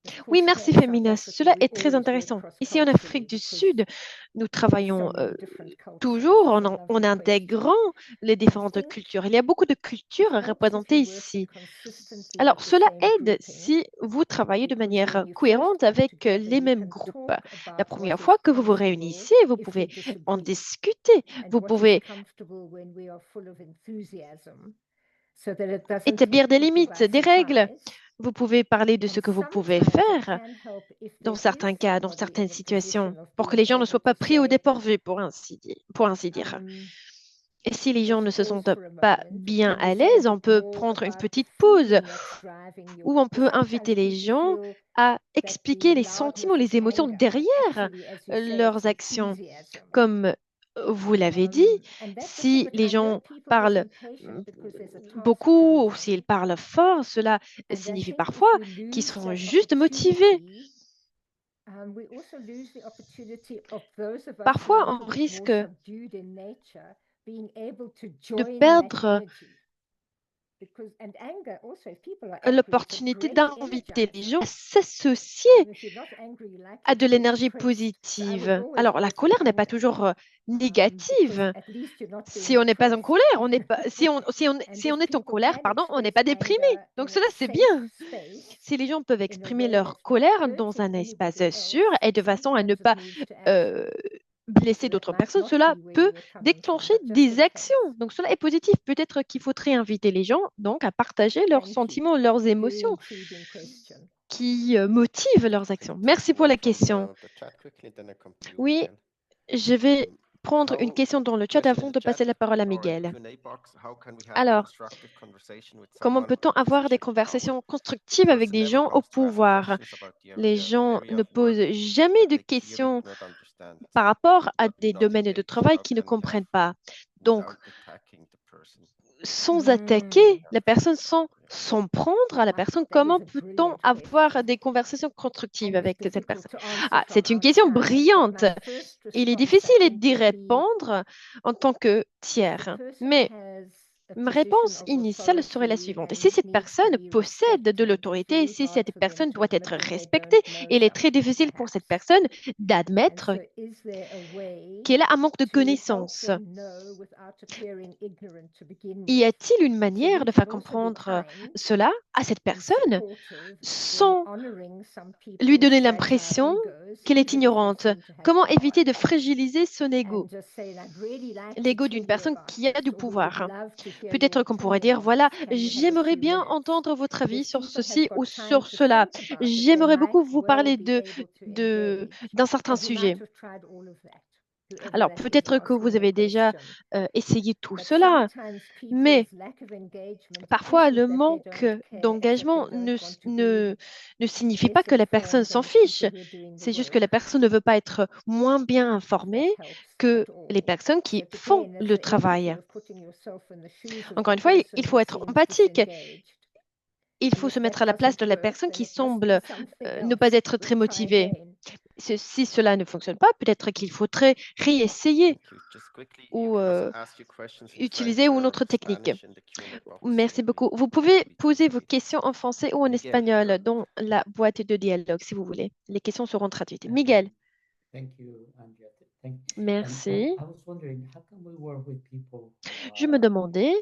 of Oui, course, here merci in South Féminin. Africa, Cela we est très always work intéressant. Ici en cross-culturally Afrique du because Sud, nous we have so travaillons many different cultures. toujours It's a en lovely question. intégrant les I différentes think cultures. Il y a beaucoup de cultures it helps if représentées you're working ici. consistently Alors, with the cela same aide grouping, si vous travaillez de because manière when you first cohérente come avec together, les you mêmes can groupes. talk La about première what is fois que vous vous comfortable réunissez, vous if pouvez we en disagree, discuter. and Vous what is pouvez comfortable when we are full of enthusiasm. établir des limites, des règles. Vous pouvez parler de ce que vous pouvez faire dans certains cas, dans certaines situations, pour que les gens ne soient pas pris au dépourvu, pour ainsi dire. Et si les gens ne se sentent pas bien à l'aise, on peut prendre une petite pause où on peut inviter les gens à expliquer les sentiments, les émotions derrière leurs actions. Comme vous l'avez dit, si les gens parlent beaucoup ou s'ils parlent fort, cela signifie parfois qu'ils sont juste motivés. Parfois, on risque de perdre l'opportunité d'inviter les gens à s'associer à de l'énergie positive. Alors, la colère n'est pas toujours négative. Si on n'est pas en colère, on n'est pas, si on est en colère, pardon, on n'est pas déprimé. Donc, cela, c'est bien. Si les gens peuvent exprimer leur colère dans un espace sûr et de façon à ne pas blesser d'autres personnes, cela peut déclencher des actions. Donc, cela est positif. Peut-être qu'il faudrait inviter les gens donc à partager leurs sentiments, leurs émotions qui motivent leurs actions. Merci pour la question. Oui, je vais prendre une question dans le chat avant de passer la parole à Miguel. Alors, comment peut-on avoir des conversations constructives avec des gens au pouvoir? Les gens ne posent jamais de questions par rapport à des domaines de travail qu'ils ne comprennent pas. Donc, sans attaquer la personne, sans s'en prendre à la personne, comment peut-on avoir des conversations constructives avec cette personne? Ah, c'est une question brillante. Il est difficile d'y répondre en tant que tiers, mais ma réponse initiale serait la suivante. Si cette personne possède de l'autorité, si cette personne doit être respectée, il est très difficile pour cette personne d'admettre qu'elle a un manque de connaissances. Y a-t-il une manière de faire comprendre cela à cette personne sans lui donner l'impression qu'elle est ignorante? Comment éviter de fragiliser son ego, l'ego d'une personne qui a du pouvoir? Peut-être qu'on pourrait dire, voilà, j'aimerais bien entendre votre avis sur ceci ou sur cela. J'aimerais beaucoup vous parler d'un certain sujet. Alors, peut-être que vous avez déjà essayé tout cela, mais parfois, le manque d'engagement ne signifie pas que la personne s'en fiche. C'est juste que la personne ne veut pas être moins bien informée que les personnes qui font le travail. Encore une fois, il faut être empathique. Il faut se mettre à la place de la personne qui semble ne pas être très motivée. Si cela ne fonctionne pas, peut-être qu'il faudrait réessayer ou utiliser une autre technique. Merci beaucoup. Vous pouvez poser vos questions en français ou en espagnol dans la boîte de dialogue, si vous voulez. Les questions seront traduites. Miguel. Merci. Je me demandais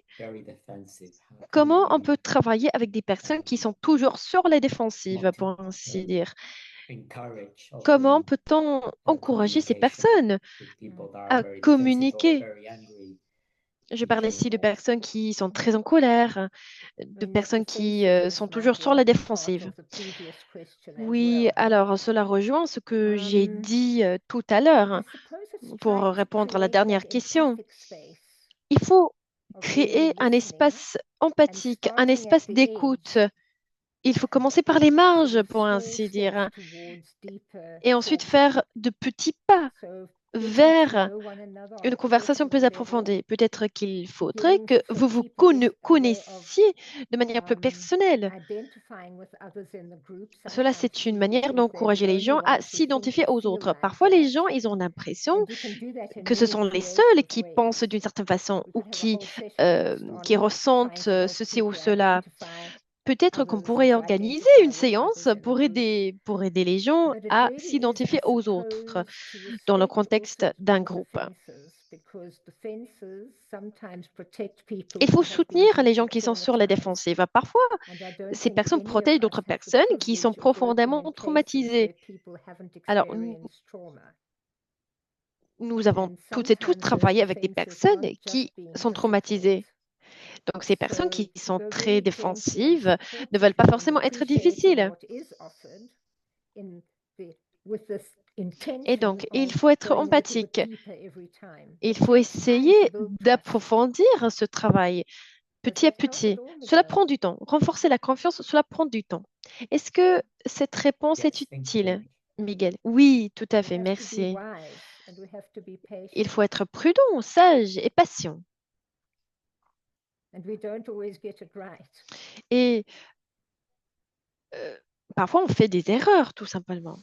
comment on peut travailler avec des personnes qui sont toujours sur la défensive, pour ainsi dire. Comment peut-on encourager ces personnes à communiquer? Je parle ici de personnes qui sont très en colère, de personnes qui sont toujours sur la défensive. Oui, alors cela rejoint ce que j'ai dit tout à l'heure pour répondre à la dernière question. Il faut créer un espace empathique, un espace d'écoute. Il faut commencer par les marges, pour ainsi dire, et ensuite faire de petits pas vers une conversation plus approfondie. Peut-être qu'il faudrait que vous vous connaissiez de manière plus personnelle. Cela, c'est une manière d'encourager les gens à s'identifier aux autres. Parfois, les gens, ils ont l'impression que ce sont les seuls qui pensent d'une certaine façon ou qui ressentent ceci ou cela. Peut-être qu'on pourrait organiser une séance pour aider les gens à s'identifier aux autres dans le contexte d'un groupe. Il faut soutenir les gens qui sont sur la défensive. Parfois, ces personnes protègent d'autres personnes qui sont profondément traumatisées. Alors, nous avons toutes et tous travaillé avec des personnes qui sont traumatisées. Donc, ces personnes qui So sont go très very gently and défensives ne veulent pas supportively and forcément être appreciating difficiles. what is offered with this Et intention donc, il of faut être going a little bit empathique. deeper every time. Il It faut takes time essayer to build trust. d'approfondir ce travail Does petit à that help at petit. all, Cela Miguel? prend du temps. Renforcer la confiance, cela prend du temps. Est-ce que cette réponse est Yes, thank you very utile, much. Miguel? Oui, tout à We fait, have to be merci. wise and we have to be Il faut patient. être prudent, sage et patient. And we don't always get it right. Et parfois, on fait des erreurs, tout simplement.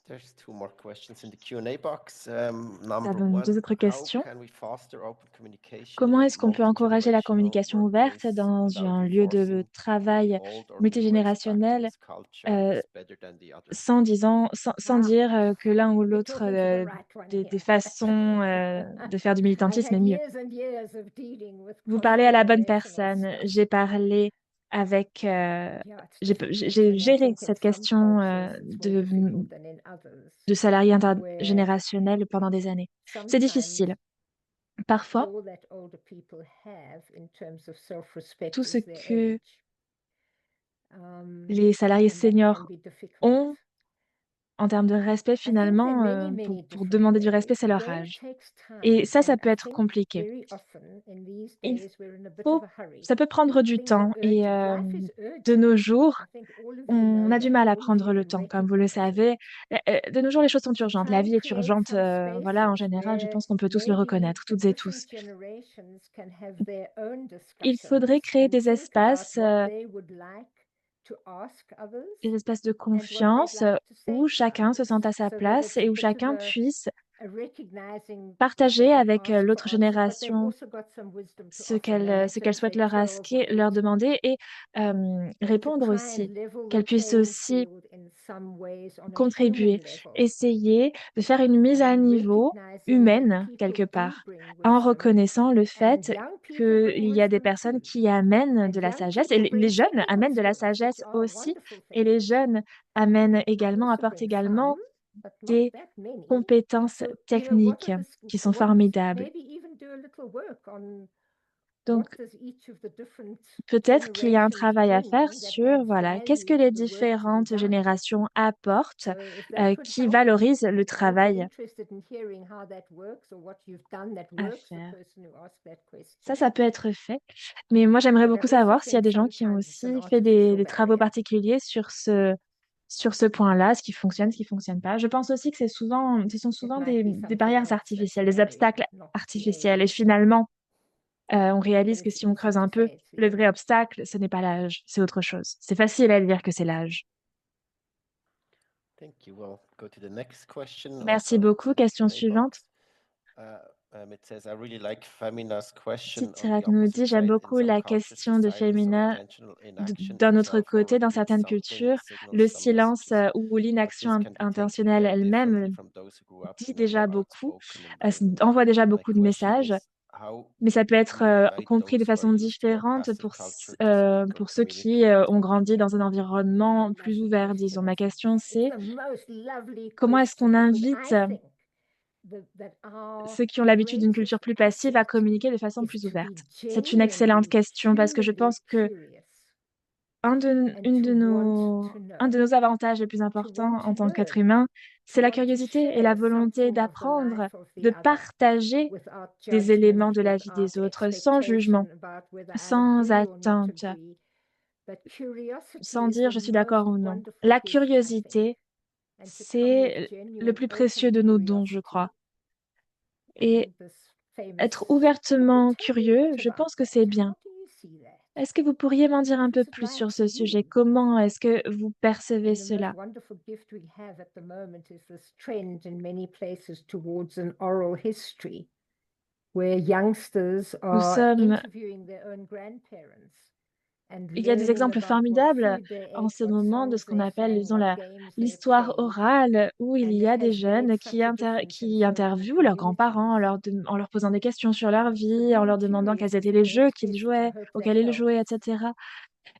There's two more questions in the Q&A box. Nous Number avons deux one, autres how questions. can we foster open communication in Comment a est-ce qu'on peut encourager la multi-generational communication ouverte workplace dans without un lieu de enforcing the travail old or new ways practicing multigénérationnel this culture euh, is better than the other? sans Ah, dire que l'un ou we're l'autre talking to the right one des here. façons de faire du I've militantisme had est mieux? years and years of dealing with Vous parlez à la bonne cross-generational personne. stuff. J'ai parlé avec, Yeah, it's difficult, j'ai and I géré think in cette some question cultures it's more difficult than in others, de salariés where intergénérationnels pendant des années. C'est sometimes difficile. Parfois, all that older people have in terms of self-respect tout ce is their que age. les salariés And that can seniors be difficult. ont en termes de respect, I think there are finalement, many, many pour different demander du ways. respect, c'est leur Again, it âge. takes Et time, ça and peut I être think compliqué. very often in these Il days we're in a bit faut, of a hurry. ça peut prendre du Things are temps et urgent. Life is de nos urgent. jours, I think all of you on know a du that. mal à All of you prendre le can temps, comme vous le recognize it. savez. De nos jours, les choses sont So urgentes. try La and vie est create urgente, some voilà, en spaces général, je where pense qu'on peut tous le maybe reconnaître, the toutes et tous. different generations can have their own Il discussions faudrait créer and des think about espaces, what they would like to ask others des espaces de and what they'd confiance like to say où to chacun se others. sente à sa So that place it's a et où bit of chacun puisse a recognizing that partager they can avec ask for l'autre answers, but they've génération also got some wisdom to offer, no ce matter qu'elle if souhaite they're 12 or leur 18. demander et And to répondre try and aussi, level the qu'elle puisse playing aussi field in some ways on a human contribuer, level. essayer de faire une mise à niveau Recognizing that humaine, people quelque do part, bring en wisdom, reconnaissant le and fait young people bring qu'il y a des wisdom personnes too. qui amènent And de la young sagesse, et people les bring jeunes technical amènent de la skills, which sagesse are aussi, wonderful et les things. jeunes amènent I également, also apportent bring some, également but not des that many. compétences So, what techniques are qui sont formidables. maybe even do a little work on Donc, what does each of the different peut-être qu'il y a un generations travail à bring faire that sur, adds voilà, qu'est-ce que value les to the work to be différentes done. générations apportent So if that would qui help, valorisent le I'd be travail interested in hearing how that works or what you've done that à works, the faire. person who asked that question. Ça peut être fait. Mais moi, j'aimerais But I beaucoup also savoir s'il y a think des gens qui ont sometimes it's an aussi fait artificial des travaux barrier. particuliers sur ce point-là, ce qui fonctionne, ce qui fonctionne pas. Je pense aussi que ce sont It souvent might be des something barrières else that's artificielles, the des barrier, obstacles not the artificiels. Et age. finalement, on But réalise que it's si on easy creuse to un peu, say it's the le vrai age. obstacle, ce n'est pas l'âge, c'est autre chose. C'est facile à dire que c'est l'âge. Thank you. We'll go to the next question. Merci Also beaucoup. in the Question Q&A suivante. box. It says, I really like Femina's question on Titrak the nous opposite dit, j'aime side. In beaucoup some la cultures, question de silence or Femina. intentional inaction D'un autre itself côté, already dans means certaines something. It cultures, signals le some silence messages. ou But l'inaction this can be taken intentionnelle very elle-même differently from those who grew up dit in a déjà more beaucoup, outspoken envoie environment. déjà My beaucoup de question messages, is, how mais ça peut do être we invite compris de those who are façon used to a différente passive culture to speak or pour ceux qui communicate? ont grandi dans un environnement Lovely plus ouvert, disons. question, Ma isn't it? question, It's c'est the most lovely comment est-ce qu'on question because invite I think that our ceux qui ont l'habitude d'une culture greatest plus passive à asset communiquer de façon is plus to be ouverte? C'est une excellente genuinely, question parce que je humanly pense que curious un and to want to de know, nos avantages les plus to importants want to en tant qu'être learn, humain, to c'est la want to curiosité et la share volonté something of the d'apprendre, life of the de other partager without des éléments judgment, de la vie without des autres, sans expectation jugement, about whether I sans agree or not attente, agree. But curiosity sans is dire the je suis most d'accord ou non. wonderful La gift, I think. curiosité, And to come with c'est le genuine, plus open précieux de nos dons, je curiosity, crois. I Et think this famous être couple, ouvertement tell me a curieux, bit je about pense que that. c'est How bien. do you see that? Est-ce que vous pourriez m'en dire un What peu is it plus like sur for ce sujet? you? Comment est-ce que vous percevez And the most cela? wonderful gift we have at the moment is this trend in many places towards an oral history, where youngsters Nous are sommes interviewing their own grandparents and Il y a des learning exemples about what formidables food they en ate, ce what moment de songs ce qu'on they appelle, sang, disons, what games they l'histoire played. orale, où il And y it a des has made jeunes such a difference in qui so many interviewent leurs grands-parents communities. en leur posant des questions sur leur So vie, en being leur demandant curious quels is étaient les my jeux next qu'ils question. I jouaient, hope that auxquels ils helps. jouaient, etc.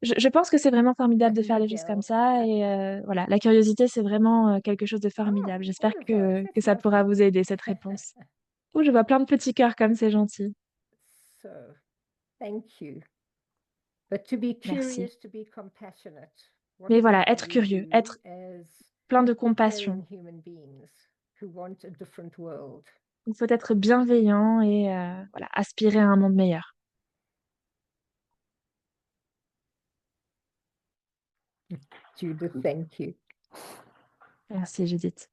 Je pense que c'est vraiment formidable de faire les choses comme Miguel. ça. Et voilà, la curiosité, c'est vraiment quelque chose de Oh, formidable. J'espère all of those. que That's ça pourra lovely. vous aider, cette réponse. Oh, je vois plein de petits cœurs comme c'est gentil. So Thank you. But to be Merci. curious, to be compassionate. What Mais more voilà, can être we curieux, do être as plein de caring compassion. human beings who want a different world? Il faut être bienveillant et voilà, aspirer à un monde meilleur. Judith, thank you. Merci Judith.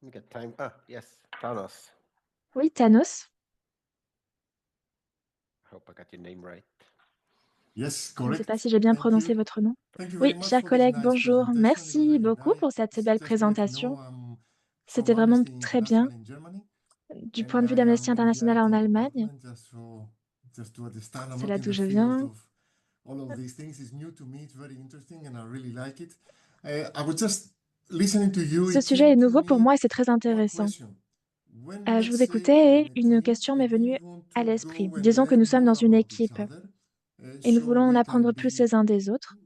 We got time. Yes, Thanos. Oui, Thanos, Hope I got your name right. Yes, je ne sais pas correct. si j'ai bien Thank prononcé you. votre nom. Thank you Oui, very much chers for this collègues, nice bonjour. presentation. It was Merci very beaucoup pour nice. cette belle Just to let you présentation. know, I'm C'était from vraiment Amnesty très bien. International in Germany, Du and point de vue I d'Amnesty am in the International en IT Allemagne, department. Just to understand, I'm c'est not là in d'où the je field viens. of all of these things. It's new to me. It's very interesting, and I really like it. I was just listening to you. Ce It sujet came est to nouveau pour me moi et c'est très one intéressant. question. When, Je let's vous say, écoutais in et a une team, question and m'est we venue want à to l'esprit. go and Disons que nous learn sommes dans more une about each équipe other, et nous so voulons en we can apprendre plus be les uns des autres.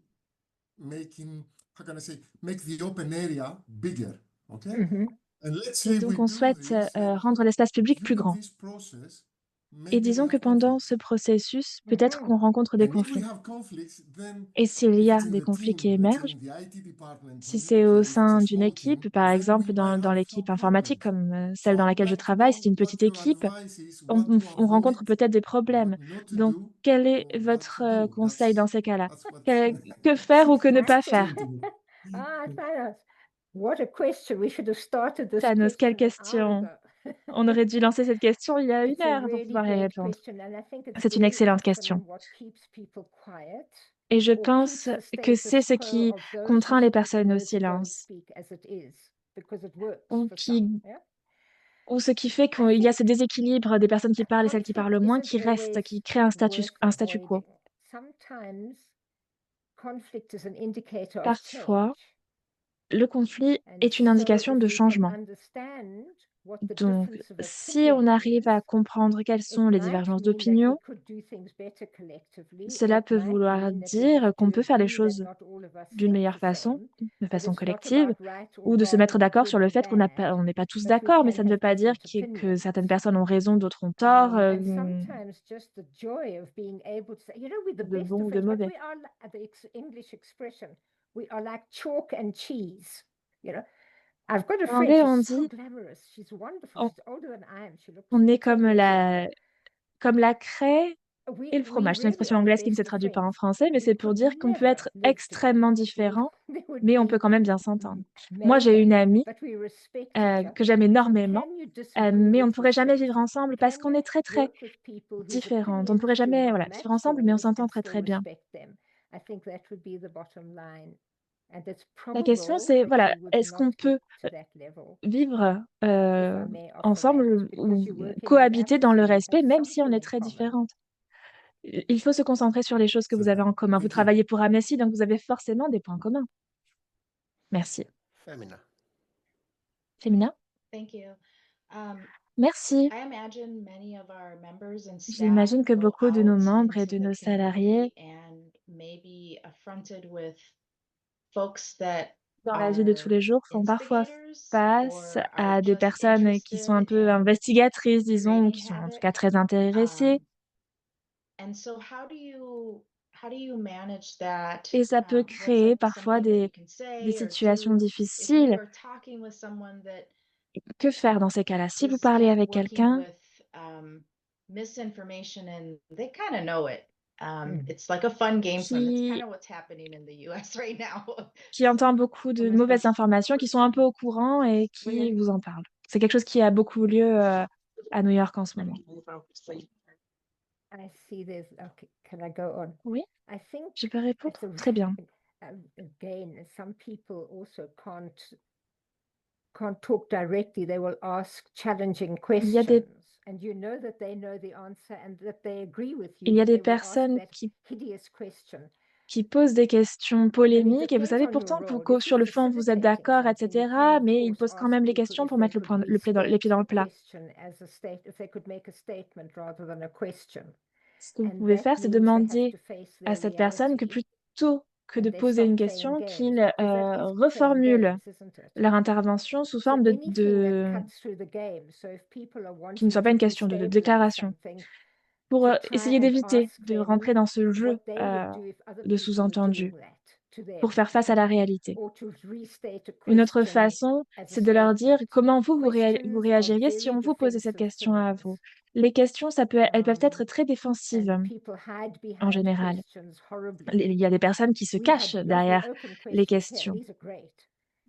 making, how can I say, make the open area bigger, okay? Mhm. And let's Et say donc we on do souhaite this, and rendre l'espace public plus during grand. this process, Et maybe we disons que have pendant ce conflicts. processus, peut-être Mhm. qu'on rencontre des And if we conflits. have conflicts, then Et s'il y if a it's in des the conflits qui team, let's say émergent, in the IT department si team, c'est au okay, if it's a sein d'une small équipe, team, par then we exemple might dans have some l'équipe informatique problems. comme So celle I dans would laquelle je like to travaille, c'est know une petite what your équipe, advice is, what to on rencontre avoid, peut-être des what problèmes. not to Donc, do, quel est or what to votre do. conseil dans ces cas-là? That's what Que faire ou que ne pas it faire? came to me. Thanos, what a question. We should have started this Thanos, quelle question an hour question! ago. On aurait dû lancer cette question il y a une It's a heure pour really pouvoir y great répondre. question, and I think it's C'est une very excellente often question. what keeps people quiet Et je or pense keeps the que status c'est ce quo qui of those who contraint les speak personnes au versus don't silence, speak as it is, because it works ou for some. qui Yeah? ou ce qui fait I qu'il y a think ce déséquilibre des personnes qui a parlent et celles qui conflict parlent moins isn't qui restent, always qui créent worth un statu quo. avoiding. Sometimes conflict is an indicator of Parfois, change. le conflit And est une so indication if de we can changement. understand what the Donc, difference of si on opinion arrive à is, comprendre quelles it sont les might divergences mean that we d'opinion, could do things better collectively, or cela it peut might vouloir mean that we have dire qu'on to peut faire les agree that choses not all of us d'une think meilleure the façon, same, de that façon it's not collective, about right or ou de se mettre wrong, d'accord good sur le or fait bad, on n'est pas tous but we d'accord, mais can ça ne veut have pas dire different que opinions. certaines personnes ont raison, d'autres ont tort, And sometimes just the joy of being able to say, you know, we're the de best bon of ou de friends, but mauvais. we are English expression. We are like chalk and cheese. You know, I've got a En friend, anglais, on she's so dit glamorous. She's wonderful. on, She's older than I am. She looks on est 10 years younger. comme la craie et le We fromage. C'est une really expression are the anglaise qui ne se best of traduit pas en friends. français, mais We c'est pour could dire qu'on peut never être live together. extrêmement différent, There would mais on peut be quand même bien s'entendre. Moi, j'ai une mayhem, amie but we respect each que other. j'aime So énormément, can you disagree mais on ne with pourrait jamais respect? vivre ensemble parce Can qu'on you est très, très work with people whose différentes. On ne opinions pourrait do jamais, not voilà, vivre match ensemble, mais on yours s'entend and très, still très bien. respect them? I think that would be the bottom line. And it's La question, probable c'est, that voilà, you would est-ce not qu'on get peut to that level, vivre if I may offer that, ensemble because ou you work in an cohabiter dans le Amnesty, you have respect, même si on something est in très common. différentes? Il faut se concentrer sur les choses que vous avez en commun. Vous Thank you. travaillez pour Amnesty, donc vous avez forcément des points communs. Merci. Femina. Femina? Thank you. Merci. I imagine many of our members and staff J'imagine que go beaucoup de nos out membres et into de the nos salariés, community and may be affronted with folks that dans la vie de tous les are jours, font parfois instigators face or are à des just personnes qui sont un interested peu in investigatrices, disons, ou creating qui sont en tout havoc. cas très intéressées. And so how do you manage that? Et ça peut créer parfois Something that you can des say or situations do if you difficiles. are talking with someone that Que faire dans ces cas-là? Si vous is parlez avec working quelqu'un with misinformation and they kind of know it. Mm. It's like a fun game for them. It's kind qui, of what's happening in the US right now. qui entend beaucoup de mauvaises informations, qui sont un peu au courant et qui vous en parlent. C'est quelque chose qui a beaucoup lieu à New York en ce moment. I see there's, okay, can I go on? Oui, I think je peux répondre? it's a- Très bien. again, some people also can't talk directly. They will ask challenging Il y a des, questions, and you know that they know the answer and that they agree with il you, y a but des they will ask personnes that hideous question. qui posent des questions I mean, polémiques et vous depends savez on your pourtant role. If sur you're le fond vous êtes facilitating d'accord, something, you etc. can, of Mais ils course, posent quand ask même les people questions if pour they mettre could le pied dans restate le the plat. question as a state, if they could make a statement rather than a question. Ce que vous And pouvez that faire, c'est means they have demander to face à their cette personne que reality, plutôt que de and they poser stop une playing question, games, qu'ils because that is playing reformulent games, isn't it? leur intervention sous So forme anything that cuts through the game. So if people are qui ne wanting soit pas to une question de destabilize déclaration. something, pour, to try essayer and d'éviter ask de them rentrer dans ce jeu, what they would do if other de people were doing sous-entendus, that to pour them, faire face à la réalité. or to restate a Une autre question façon, as a c'est de leur dire statement. comment vous Questions are réagiriez si very on vous posait cette defensive question à things. vous. Les questions, elles peuvent être très défensives And people hide en behind général. questions horribly. Il y a des personnes qui se We had cachent lovely derrière open les questions here. questions. These are great.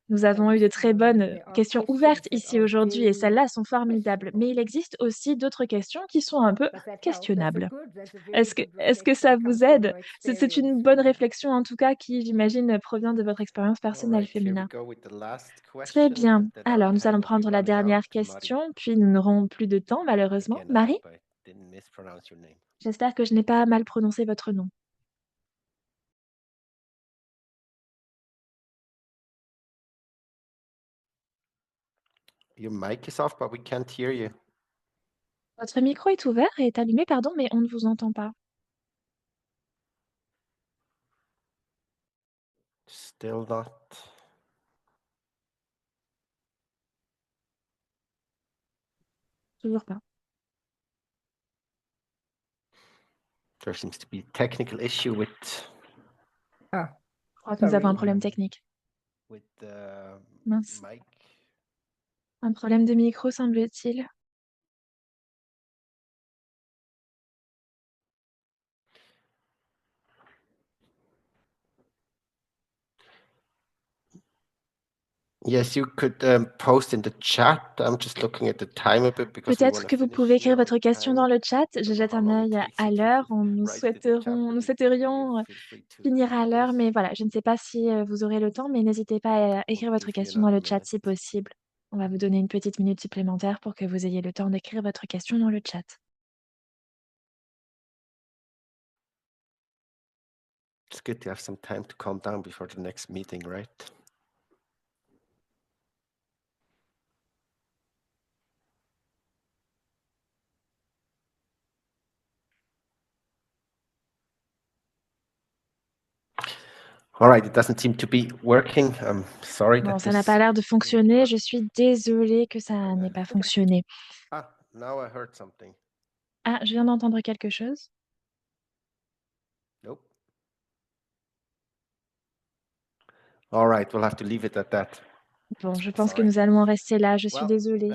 Nous avons eu de très bonnes There are questions questions ouvertes that ici are aujourd'hui et very celles-là sont formidables. questionable. Mais il existe aussi d'autres questions qui sont un peu Does that help? questionnables. That's a very Est-ce que, good est-ce que reflection. ça It comes vous from aide? your C'est une experience, bonne Femina. réflexion en tout cas qui, j'imagine, provient de votre expérience All personnelle, right, here we Femina. go with the last Très question, bien. and then our Alors, nous allons time will be prendre la running out. dernière Mari, question, puis nous n'aurons plus de temps, malheureusement. again, I Marie, hope I didn't mispronounce your name. j'espère que je n'ai pas mal prononcé votre nom. Your mic is off, but we can't hear you. Votre micro est ouvert et est allumé, pardon, mais on ne vous entend pas. Still not. Toujours pas. There seems to be a technical issue with Ah, Je crois que nous avons un sorry. problème technique. with the Mince. mic. Un problème de micro, semble-t-il. Yes, you could post in the chat. I'm just looking at the time a bit because we want Peut-être to que vous finish pouvez écrire here on votre question time. dans le chat. I Je don't know jette how un long it œil takes à you to l'heure. Nous write it in the chat, nous but souhaiterions feel free to finir à do l'heure, mais this. voilà, je ne sais pas si vous aurez le temps, mais n'hésitez pas à écrire We'll votre give you question dans le another chat minute. si possible. On va vous donner une petite minute supplémentaire pour que vous ayez le temps d'écrire votre question dans le chat. It's good to have some time to calm down before the next meeting, right? All right, it doesn't seem to be working. I'm sorry Bon, that ça n'a this pas l'air de didn't fonctionner. work. Je suis désolée que ça n'ait pas fonctionné. Ah, now I heard something. Ah, je viens d'entendre quelque chose. Nope. All right, we'll have to leave it at that. Bon, je pense que Sorry. nous allons en rester là. Je suis Well, désolée.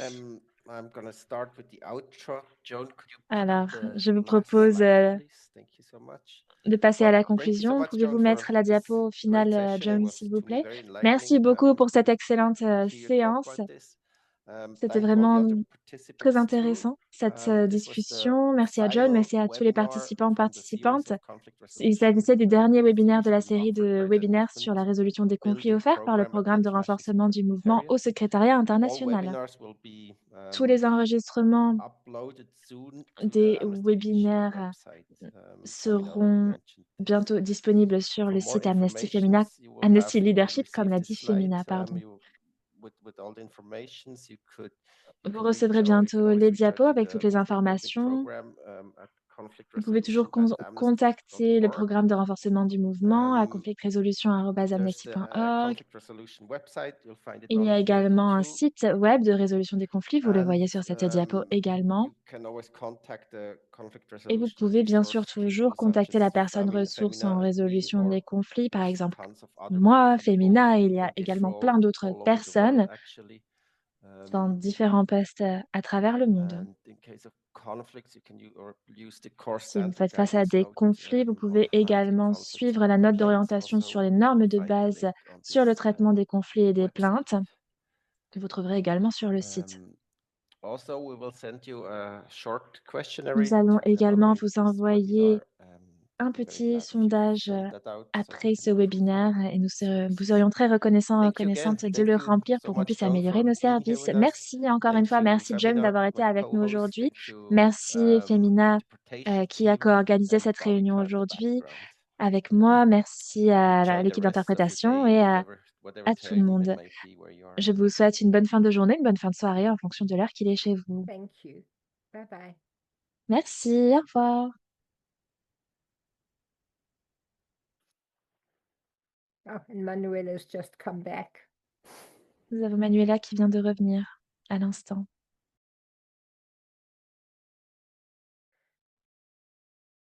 I'm gonna start with the outro. Joan, could you put Alors, the je vous last propose slide, please? Thank you so much. de passer à Well, la thank you so conclusion. much, Pouvez-vous Joan, for mettre la this diapo great finale, session. It John, was, s'il vous to me, plaît? very Merci enlightening beaucoup pour cette excellente to hear you talk séance. about this. C'était Thank all the vraiment other très participants too. intéressant, cette This was the discussion. Merci à John, final merci à tous les webinar participants, from the series participantes. of conflict Il resolution s'agissait du dernier webinaire de la series being série offered de by the webinaires sur la Movement résolution des conflits Building offerts par le Program at the programme de International renforcement du mouvement Secretariat. au secrétariat All international. webinars will be Tous les enregistrements uploaded soon to des the Amnesty official webinaires website. Femina seront already mentioned this. bientôt disponibles sur For le more site Amnesty information, you will Amnesty have Leadership, comme received l'a this dit slide. Femina, pardon. With all the informations, you Vous can recevrez you can bientôt always les reach out diapos to avec the toutes les Movement Building informations. Program at conflict Vous pouvez toujours resolution at contacter le amnesty.org. programme de renforcement du mouvement à There's the conflictresolution@amnesty.org. conflict resolution website. You'll find it Il y on a here également un too. site web de résolution des conflits, vous le And voyez sur cette diapo également. you can always contact the conflict Et vous resolution pouvez bien sûr resource toujours people such contacter la as personne Femina, ressource en and me, résolution or des conflits, par there's exemple tons of other moi, people Femina, il y a in this également role plein d'autres all over the world personnes actually. dans différents postes à travers le monde. And in case of conflicts, you can use the core Si vous standard faites face à guidance des note conflits, vous on pouvez handling également conflicts suivre and la note complaints. d'orientation Also, sur les normes de find the base link on sur le this traitement des conflits et des plaintes website. que vous trouverez également sur le site. Also, we will send you a short questionnaire Nous allons to également evaluate vous this envoyer webinar. un Be very petit glad if you sondage fill that out so we après can ce improve our webinaire et service. vous serions très reconnaissants, Thank you again. reconnaissantes de Thank le you remplir so pour qu'on much, puisse Joan, améliorer for nos being here services. with us. Merci encore une Thank fois. you, Merci, Jem, Femina, d'avoir été my avec nous co-host. aujourd'hui. Thank you, Merci, Femina, interpretation qui a team, co-organisé and cette réunion Monica in the aujourd'hui background. avec moi. Merci à Enjoy the l'équipe rest of your d'interprétation day, et whatever à tout le time it monde. might be where you are. Je vous souhaite une bonne fin de journée, une bonne fin de soirée en fonction de l'heure qu'il est chez vous. Thank you. Bye bye. Merci, au revoir. Oh, and Manuela's just come back. Nous avons Manuela qui vient de revenir à l'instant.